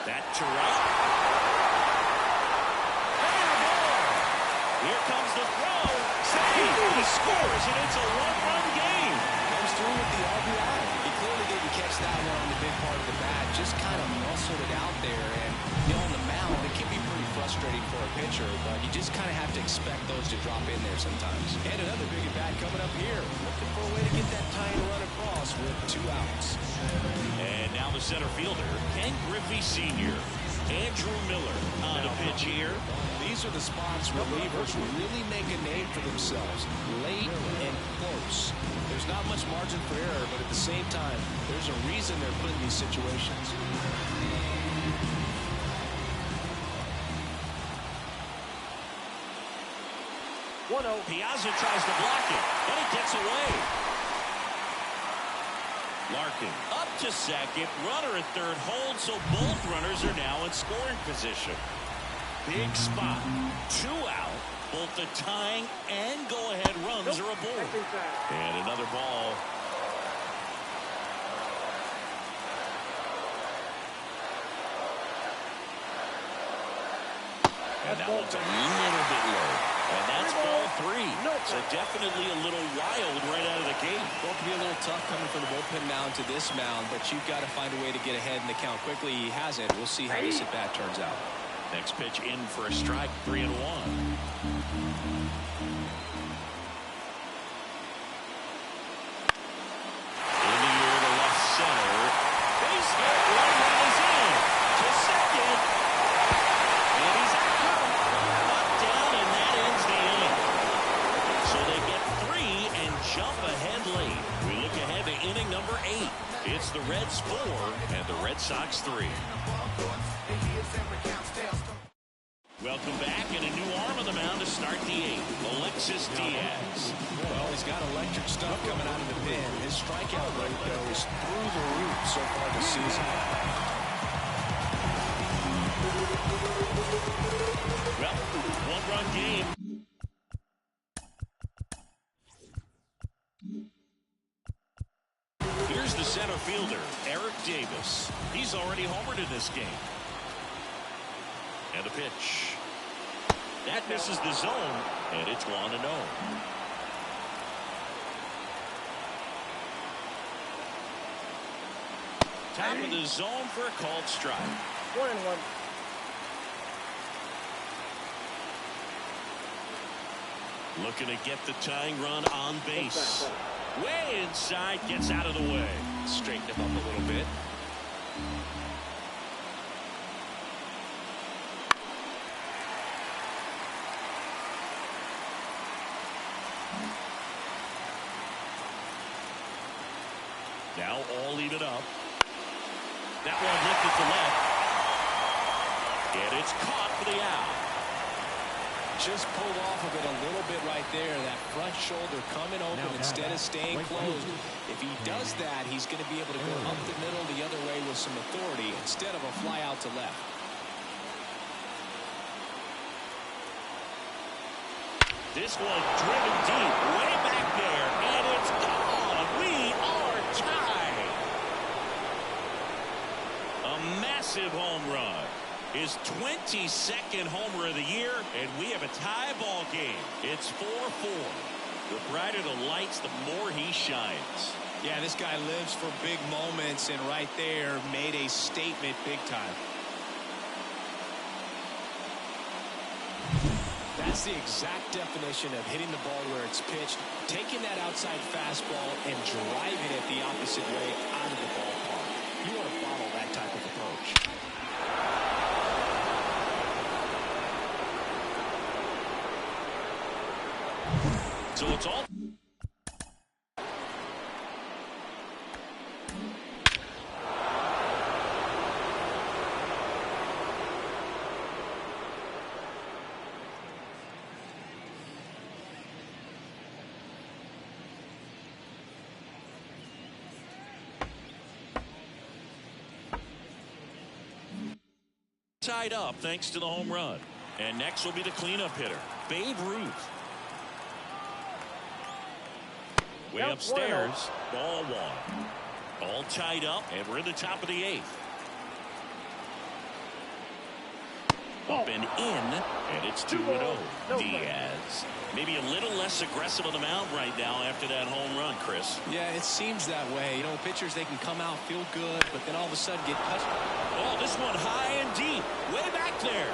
[SPEAKER 1] That to right. Here comes the throw. Save. He scores, and it's a one-run game.
[SPEAKER 2] Comes through with the RBI. He clearly didn't catch that one on the big part of the bat. Just kind of muscled it out there. And, on the mound, it can be pretty frustrating for a pitcher, but you just kind of have to expect those to drop in there sometimes. And another big at-bat coming up here. Looking for a way to get that tying run across with 2 outs.
[SPEAKER 1] And now the center fielder, Ken Griffey Sr. Andrew Miller on the pitch here.
[SPEAKER 2] These are the spots relievers really make a name for themselves. Late and close. There's not much margin for error, but at the same time, there's a reason they're put in these situations.
[SPEAKER 1] Piazza tries to block it, and it gets away. Larkin up to second, runner at third holds, so both runners are now in scoring position. Big spot, 2 out, both the tying and go-ahead runs are aboard. And another ball. And that one's a little bit low. And that's ball 3. So definitely a little wild right out of the gate.
[SPEAKER 2] Going to be a little tough coming from the bullpen mound to this mound, but you've got to find a way to get ahead in the count quickly. He hasn't. We'll see how this at-bat turns out.
[SPEAKER 1] Next pitch in for a strike, 3-1. In the air to left center. Base hit, one run is in. To second. And he's out. Up, down, and that ends the inning. So they get 3 and jump ahead late. We look ahead to inning number 8. It's the Reds 4 and the Red Sox 3. Welcome back, and a new arm on the mound to start the 8th, Alexis Diaz.
[SPEAKER 2] Well, he's got electric stuff coming out of the pen. His strikeout rate goes through the roof so far this season.
[SPEAKER 1] Well, one-run game. Here's the center fielder, Eric Davis. He's already homered in this game. And a pitch. That misses the zone, and it's 1-0. Top of the zone for a called strike.
[SPEAKER 3] 1-1.
[SPEAKER 1] Looking to get the tying run on base. Way inside, gets out of the way.
[SPEAKER 2] Straighten him up a little bit.
[SPEAKER 1] Now all even up. That one lifted to left. And it's caught for the out.
[SPEAKER 2] Just pulled off of it a little bit right there. That front shoulder coming open instead of staying closed. If he does that, he's going to be able to go up the middle the other way with some authority instead of a fly out to left.
[SPEAKER 1] This one driven deep, way back there, and it's gone. We are tied. A massive home run. His 22nd homer of the year, and we have a tie ball game. It's 4-4. The brighter the lights, the more he shines.
[SPEAKER 2] Yeah, this guy lives for big moments, and right there made a statement big time. That's the exact definition of hitting the ball where it's pitched, taking that outside fastball and driving it the opposite way out of the ballpark. You want to follow that type of approach.
[SPEAKER 1] So it's all. Tied up thanks to the home run. And next will be the cleanup hitter, Babe Ruth. Way upstairs, ball one. All tied up, and we're in the top of the 8th. Up and in, and it's 2-0. Diaz. Maybe a little less aggressive on the mound right now after that home run, Chris.
[SPEAKER 2] Yeah, it seems that way. You know, pitchers, they can come out, feel good, but then all of a sudden get touched.
[SPEAKER 1] Oh, this one high and deep. Way back there.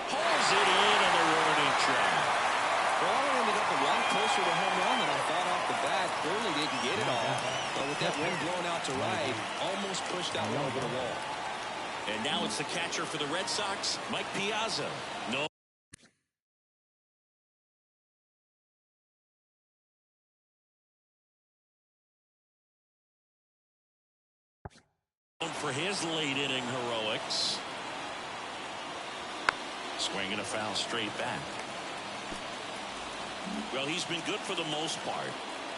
[SPEAKER 1] Pulls it in on the warning track.
[SPEAKER 2] Well, it ended up a lot closer to home run than I thought off the bat. Clearly didn't get it all. But with that wind blowing out to right, almost pushed that one over the wall.
[SPEAKER 1] And now it's the catcher for the Red Sox, Mike Piazza. No. For his late inning heroics. Swinging a foul straight back. Well, he's been good for the most part.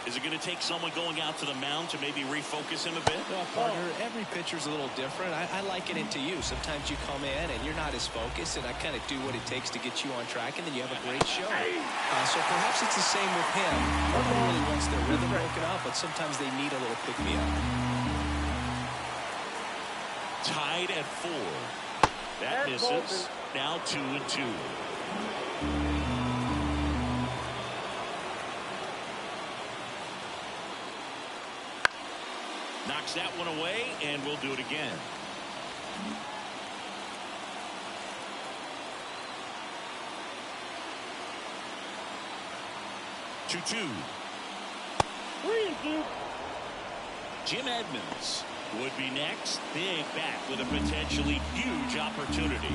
[SPEAKER 1] Is it going to take someone going out to the mound to maybe refocus him a bit?
[SPEAKER 2] Well, partner, every pitcher's a little different. I liken it to you. Sometimes you come in and you're not as focused, and I kind of do what it takes to get you on track, and then you have a great show. So perhaps it's the same with him. Nobody really wants their rhythm broken up, but sometimes they need a little pick-me-up.
[SPEAKER 1] Tied at 4. That misses. Now 2-2. Knocks that one away, and we'll do it again. Two. Jim Edmonds would be next. Big bat with a potentially huge opportunity.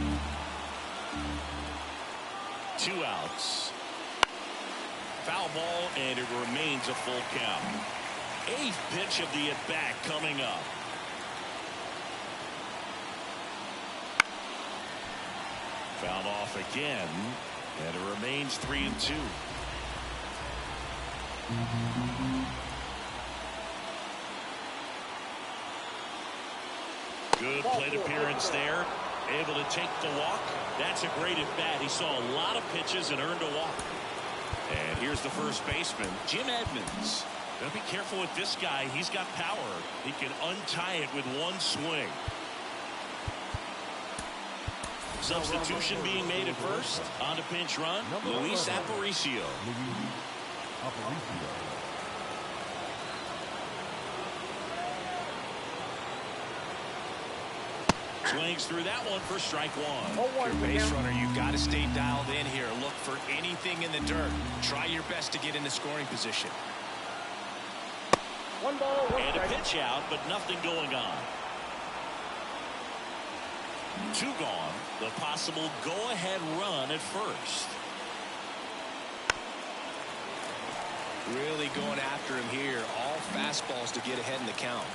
[SPEAKER 1] 2 outs. Foul ball, and it remains a full count. 8th pitch of the at-bat coming up. Fouled off again, and it remains 3-2. Good plate appearance there. Able to take the walk. That's a great at-bat. He saw a lot of pitches and earned a walk. And here's the first baseman, Jim Edmonds. Gotta be careful with this guy. He's got power. He can untie it with one swing. Substitution being made at first. On to pinch run, Luis Aparicio. Swings through that one for strike one.
[SPEAKER 2] If you're a base runner, you've got to stay dialed in here. Look for anything in the dirt. Try your best to get into scoring position.
[SPEAKER 3] 1 ball, 1
[SPEAKER 1] and
[SPEAKER 3] strike.
[SPEAKER 1] a pitch out, but nothing going on. 2 gone. The possible go-ahead run at first.
[SPEAKER 2] Really going after him here. All fastballs to get ahead in the count.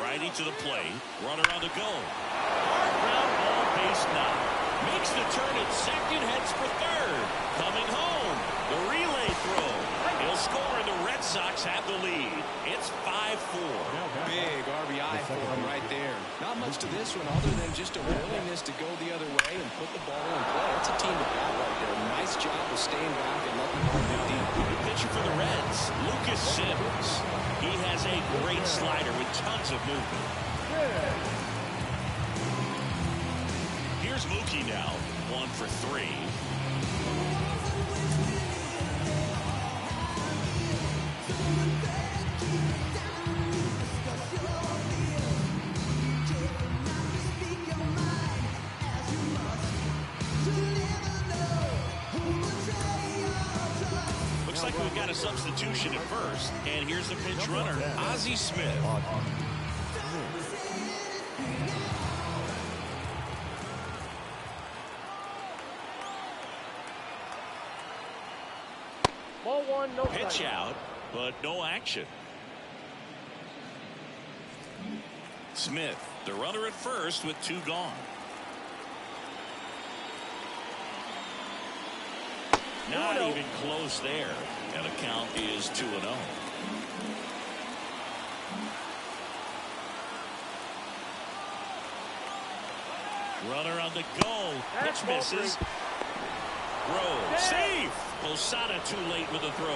[SPEAKER 1] Righty to the plate. Runner on the go. Hard ground ball, base knock. Makes the turn at second, heads for third. Coming home. The relay throw. He'll score, and the Red Sox have the lead. It's 5-4.
[SPEAKER 2] Big RBI for him right there. Not much to this one other than just a willingness to go the other way and put the ball in play. It's a team at bat right there. Nice job of staying back and letting the ball get deep.
[SPEAKER 1] The pitcher for the Reds, Lucas Sims. He has a great slider with tons of movement. Here's Mookie now, 1 for 3. Looks like we've got a substitution at first, and here's the pinch runner, Ozzie Smith.
[SPEAKER 3] Ball 1, no
[SPEAKER 1] Pitch
[SPEAKER 3] strike.
[SPEAKER 1] out, but no action. Smith, the runner at first with 2 gone. Not even close there, and the count is 2-0. Runner on the go. Pitch misses. Throw. Safe. Posada too late with the throw.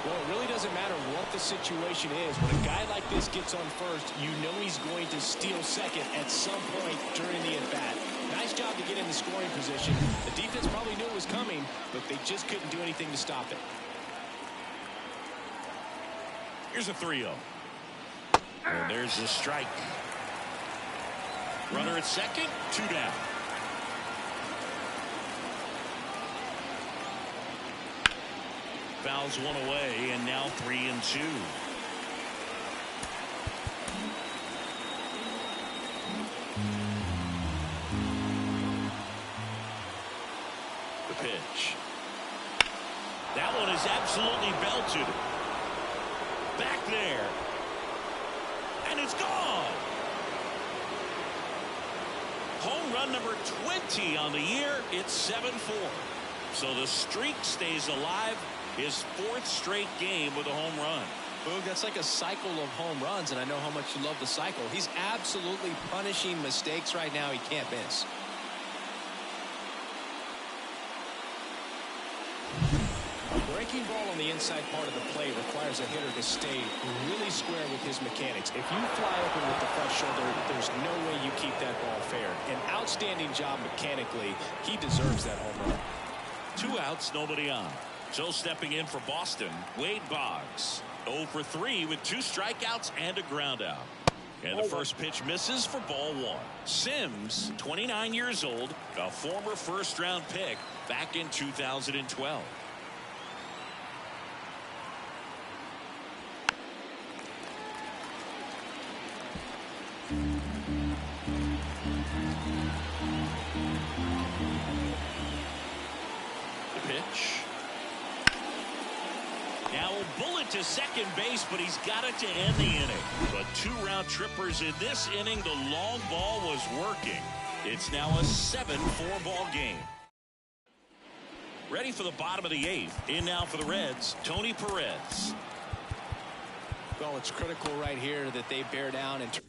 [SPEAKER 2] Well, it really doesn't matter what the situation is. When a guy like this gets on first, you know he's going to steal second at some point during the at-bat. Nice job to get in the scoring position. The defense probably knew it was coming, but they just couldn't do anything to stop it.
[SPEAKER 1] Here's a 3-0. And there's the strike. Runner at second, 2 down. Fouls one away, and now 3-2. The pitch. That one is absolutely belted. Back there. And it's gone. Home run number 20 on the year. It's 7-4. So the streak stays alive. His 4th straight game with a home run.
[SPEAKER 2] Boog, that's like a cycle of home runs, and I know how much you love the cycle. He's absolutely punishing mistakes right now he can't miss. A breaking ball on the inside part of the plate requires a hitter to stay really square with his mechanics. If you fly open with the front shoulder, there's no way you keep that ball fair. An outstanding job mechanically. He deserves that home run.
[SPEAKER 1] 2 outs, nobody on. So stepping in for Boston, Wade Boggs. 0 for 3 with 2 strikeouts and a ground out. And the first pitch misses for ball 1. Sims, 29 years old, a former first-round pick back in 2012. The pitch. Now a bullet to second base, but he's got it to end the inning. But 2 round trippers in this inning. The long ball was working. It's now a 7-4 ball game. Ready for the bottom of the 8th. In now for the Reds, Tony Perez.
[SPEAKER 2] Well, it's critical right here that they bear down and turn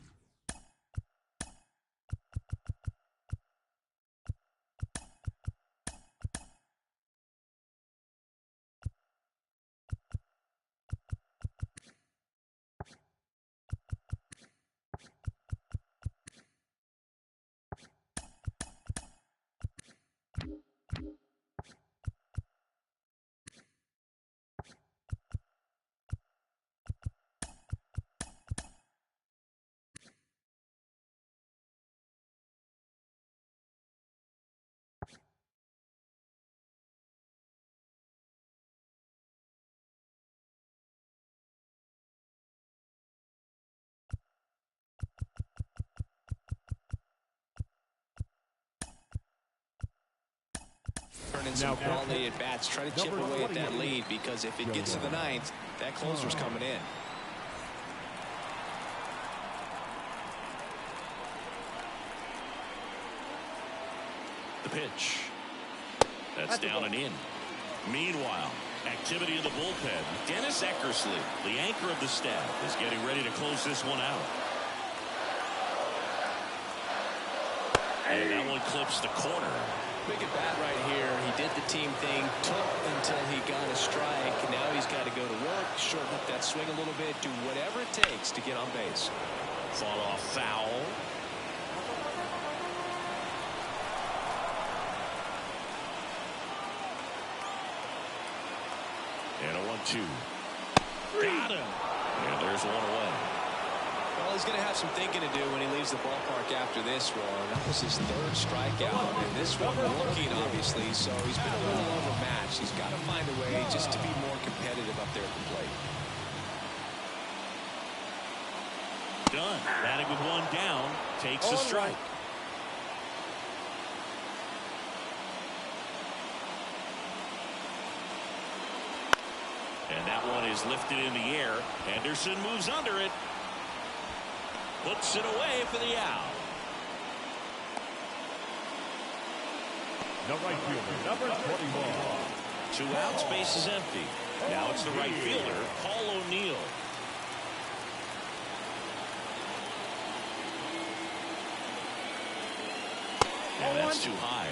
[SPEAKER 2] in some quality at bats. Try to chip away at that lead, because if it gets to the 9th, that closer's coming in.
[SPEAKER 1] The pitch. That's down and in. Meanwhile, activity in the bullpen. Dennis Eckersley, the anchor of the staff, is getting ready to close this one out. And that one clips the corner.
[SPEAKER 2] Big at bat right here. He did the team thing, took until he got a strike. Now he's got to go to work, shorten up that swing a little bit, do whatever it takes to get on base.
[SPEAKER 1] Fought off foul. And a 1-2. Got him. And there's one away.
[SPEAKER 2] Well, he's going to have some thinking to do when he leaves the ballpark after this one. That was his 3rd strikeout, and this one looking, obviously, so he's been a little overmatched. He's got to find a way just to be more competitive up there at the plate.
[SPEAKER 1] Done. Batting with 1 down, takes a strike. And that one is lifted in the air. Henderson moves under it. Puts it away for the out.
[SPEAKER 4] The right fielder, number 21.
[SPEAKER 1] 2 outs, base is empty. Now it's the right fielder, Paul O'Neill. And That's too high.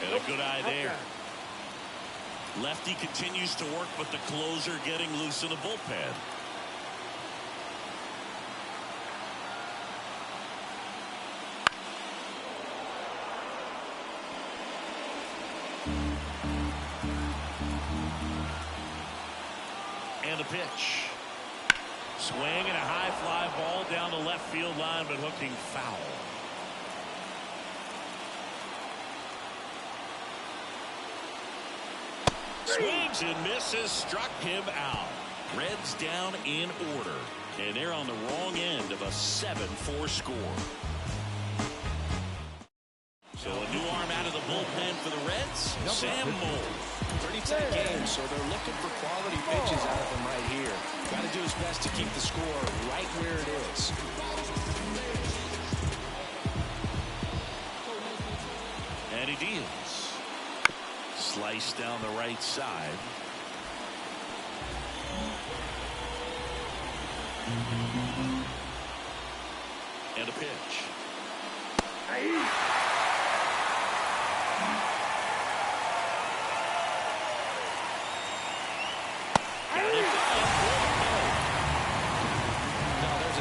[SPEAKER 1] And a good eye there. Lefty continues to work, but the closer getting loose in the bullpen. And a pitch. Swing and a high fly ball down the left field line, but hooking foul. Swings and misses, struck him out. Reds down in order, and they're on the wrong end of a 7-4 score. So a new arm out of the bullpen for the Reds, Sam Moll.
[SPEAKER 2] Pretty tight game, so they're looking for quality pitches out of him right here. Got to do his best to keep the score right where it is.
[SPEAKER 1] And he deals. Slice down the right side. And a pitch.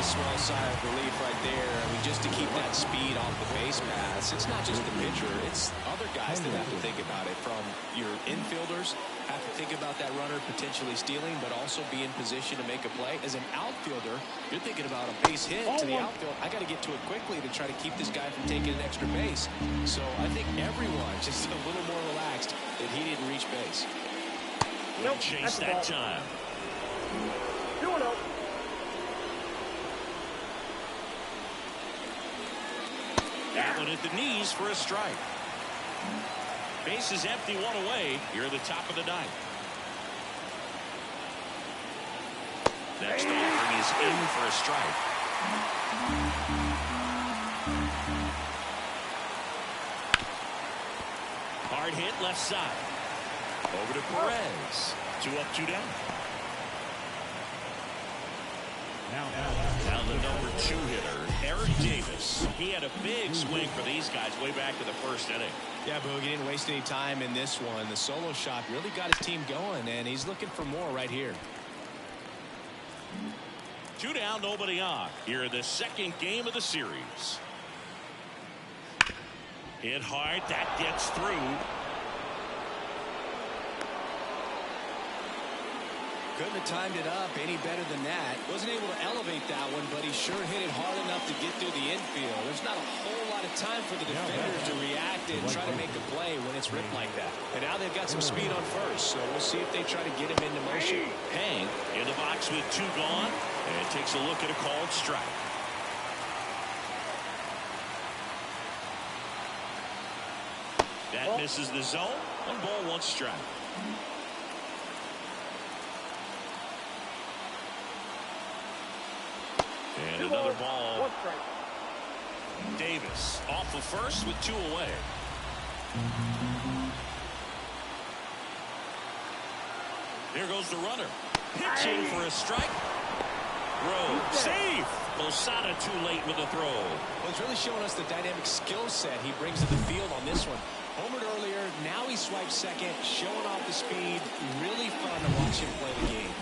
[SPEAKER 2] Small sigh of relief right there. I mean, just to keep that speed off the base paths. It's not just the pitcher, it's other guys that have to think about it. From your infielders have to think about that runner potentially stealing, but also be in position to make a play. As an outfielder, you're thinking about a base hit to the outfield. I got to get to it quickly to try to keep this guy from taking an extra base. So I think everyone just a little more relaxed that he didn't reach base.
[SPEAKER 1] Nope, chase that time.
[SPEAKER 3] 2-0.
[SPEAKER 1] That one at the knees for a strike. Base is empty, one away. You're at the top of the ninth. Next offering is in for a strike. Hard hit left side. Over to Perez. 2 up, 2 down. Now the number 2 hitter, Eric Davis. He had a big swing for these guys way back in the first inning.
[SPEAKER 2] Yeah, Boog, he didn't waste any time in this one. The solo shot really got his team going, and he's looking for more right here.
[SPEAKER 1] 2 down, nobody on. Here in the second game of the series. Hit hard, that gets through.
[SPEAKER 2] Couldn't have timed it up any better than that. Wasn't able to elevate that one, but he sure hit it hard enough to get through the infield. There's not a whole lot of time for the defenders to react and try to make a play when it's ripped like that. And now they've got some speed on first, so we'll see if they try to get him into motion.
[SPEAKER 1] Hank in the box with 2 gone, and takes a look at a called strike. That misses the zone. 1 ball, 1 strike. And another ball.
[SPEAKER 3] 1 strike.
[SPEAKER 1] Davis off of first with 2 away. Here goes the runner. Pitching for a strike. Rowe safe. Posada too late with the throw.
[SPEAKER 2] Well, he's really showing us the dynamic skill set he brings to the field on this one. Homered earlier, now he swipes second, showing off the speed. Really fun to watch him play the game.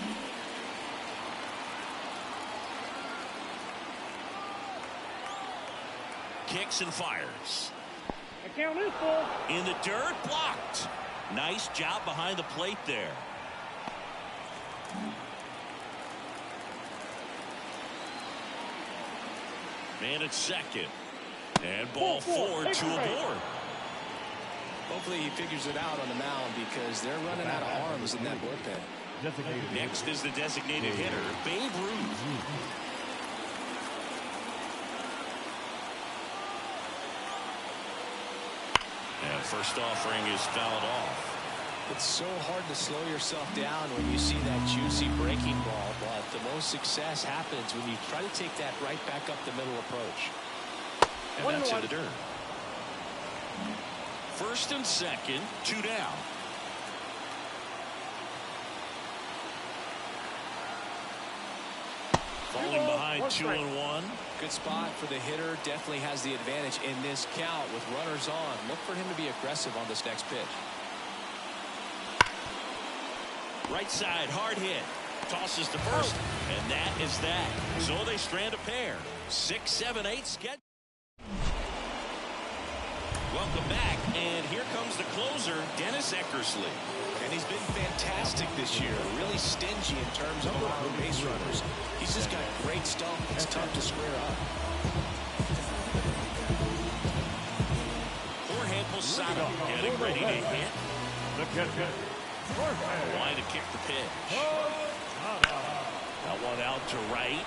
[SPEAKER 1] Kicks and fires.
[SPEAKER 3] The count is full.
[SPEAKER 1] In the dirt, blocked. Nice job behind the plate there. Man at second. And ball 4, 2 aboard.
[SPEAKER 2] Hopefully he figures it out on the mound because they're running out of arms in that bullpen.
[SPEAKER 1] Next is the designated hitter, Babe Ruth. And first offering is fouled off.
[SPEAKER 2] It's so hard to slow yourself down when you see that juicy breaking ball, but the most success happens when you try to take that right back up the middle approach.
[SPEAKER 1] And that's in the dirt. First and second, 2 down. Falling behind 2-1.
[SPEAKER 2] Good spot for the hitter. Definitely has the advantage in this count with runners on. Look for him to be aggressive on this next pitch.
[SPEAKER 1] Right side, hard hit. Tosses to first, and that is that. So they strand a pair. 6, 7, 8 schedule. Welcome back, and here comes the closer, Dennis Eckersley.
[SPEAKER 2] And he's been fantastic this year. Really stingy in terms of allowing base runners. He's just got great stuff. It's tough to square up.
[SPEAKER 1] Jorge Posada getting ready to hit.
[SPEAKER 4] The catcher.
[SPEAKER 1] Line to kick the pitch. That one out to right.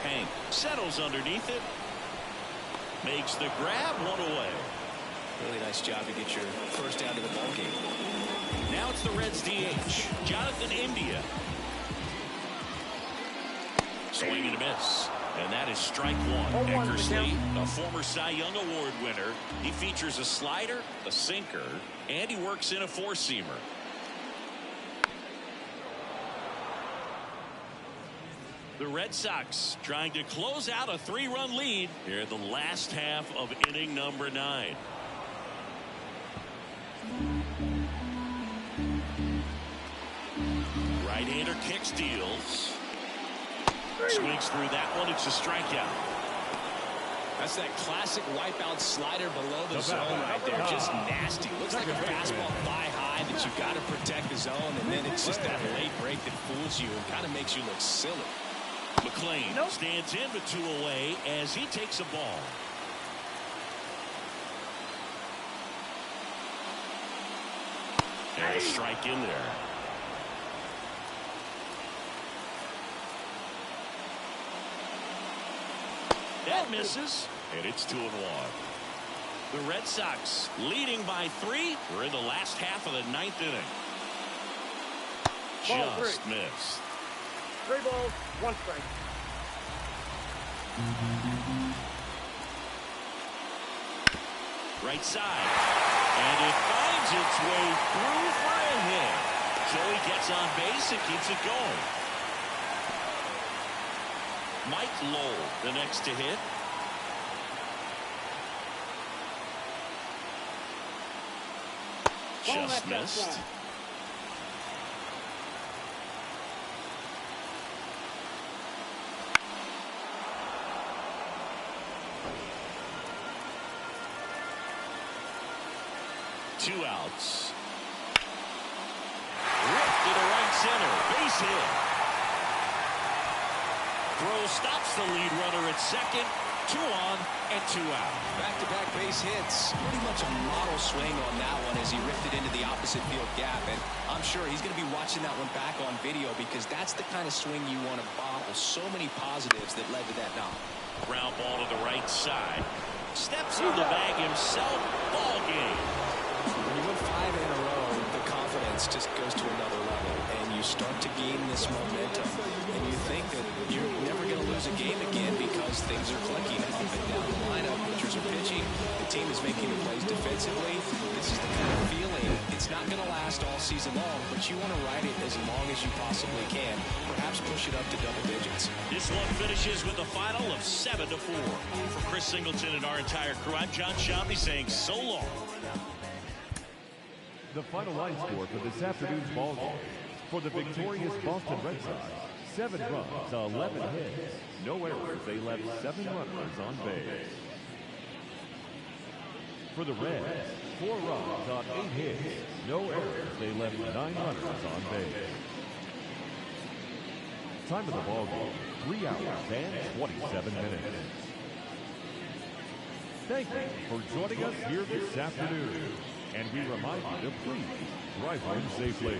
[SPEAKER 1] Hank settles underneath it. Makes the grab, one away.
[SPEAKER 2] Really nice job to get your first out of the ballgame.
[SPEAKER 1] Now it's the Reds DH, Jonathan India. Swing and a miss. And that is strike one. Eckersley, a former Cy Young Award winner. He features a slider, a sinker, and he works in a four-seamer. The Red Sox trying to close out a 3-run lead here in the last half of inning number 9. Right-hander kicks, deals. Swings through that one. It's a strikeout.
[SPEAKER 2] That's that classic wipeout slider below the zone right there. Just nasty. Looks like a fastball thigh high that you got to protect the zone, and then it's just that late break that fools you and kind of makes you look silly.
[SPEAKER 1] McLean stands in but 2 away as he takes a ball. And a strike in there. That misses, and it's 2-1. The Red Sox leading by 3. We're in the last half of the 9th inning. Just missed.
[SPEAKER 3] 3 balls, 1 strike.
[SPEAKER 1] Right side. And it finds its way through for a hit. Joey gets on base and keeps it going. Mike Lowell, the next to hit. Just missed. Two outs. Ripped to the right center. Base hit. Throw stops the lead runner at second. 2 on and 2 out.
[SPEAKER 2] Back-to-back base hits. Pretty much a model swing on that one as he ripped it into the opposite field gap. And I'm sure he's going to be watching that one back on video because that's the kind of swing you want to bottle. So many positives that led to that knock.
[SPEAKER 1] Ground ball to the right side. Steps on the bag himself. Ball game.
[SPEAKER 2] When you win 5 in a row, the confidence just goes to another level, and you start to gain this momentum, and you think that you're never going to lose a game again because things are clicking up and down the lineup. Pitchers are pitching. The team is making the plays defensively. This is the kind of feeling. It's not going to last all season long, but you want to ride it as long as you possibly can. Perhaps push it up to double digits.
[SPEAKER 1] This one finishes with a final of 7-4. For Chris Singleton and our entire crew, I'm John Shamley saying so long.
[SPEAKER 4] The final line score for this afternoon's ball game. For the victorious Boston Red Sox, 7 runs, 11 hits, no errors. They left 7 runners on base. For the Reds, 4 runs on 8 hits, no errors. They left 9 runners on base. Time of the ball game, 3 hours and 27 minutes. Thank you for joining us here this afternoon. And we remind you to please drive home safely.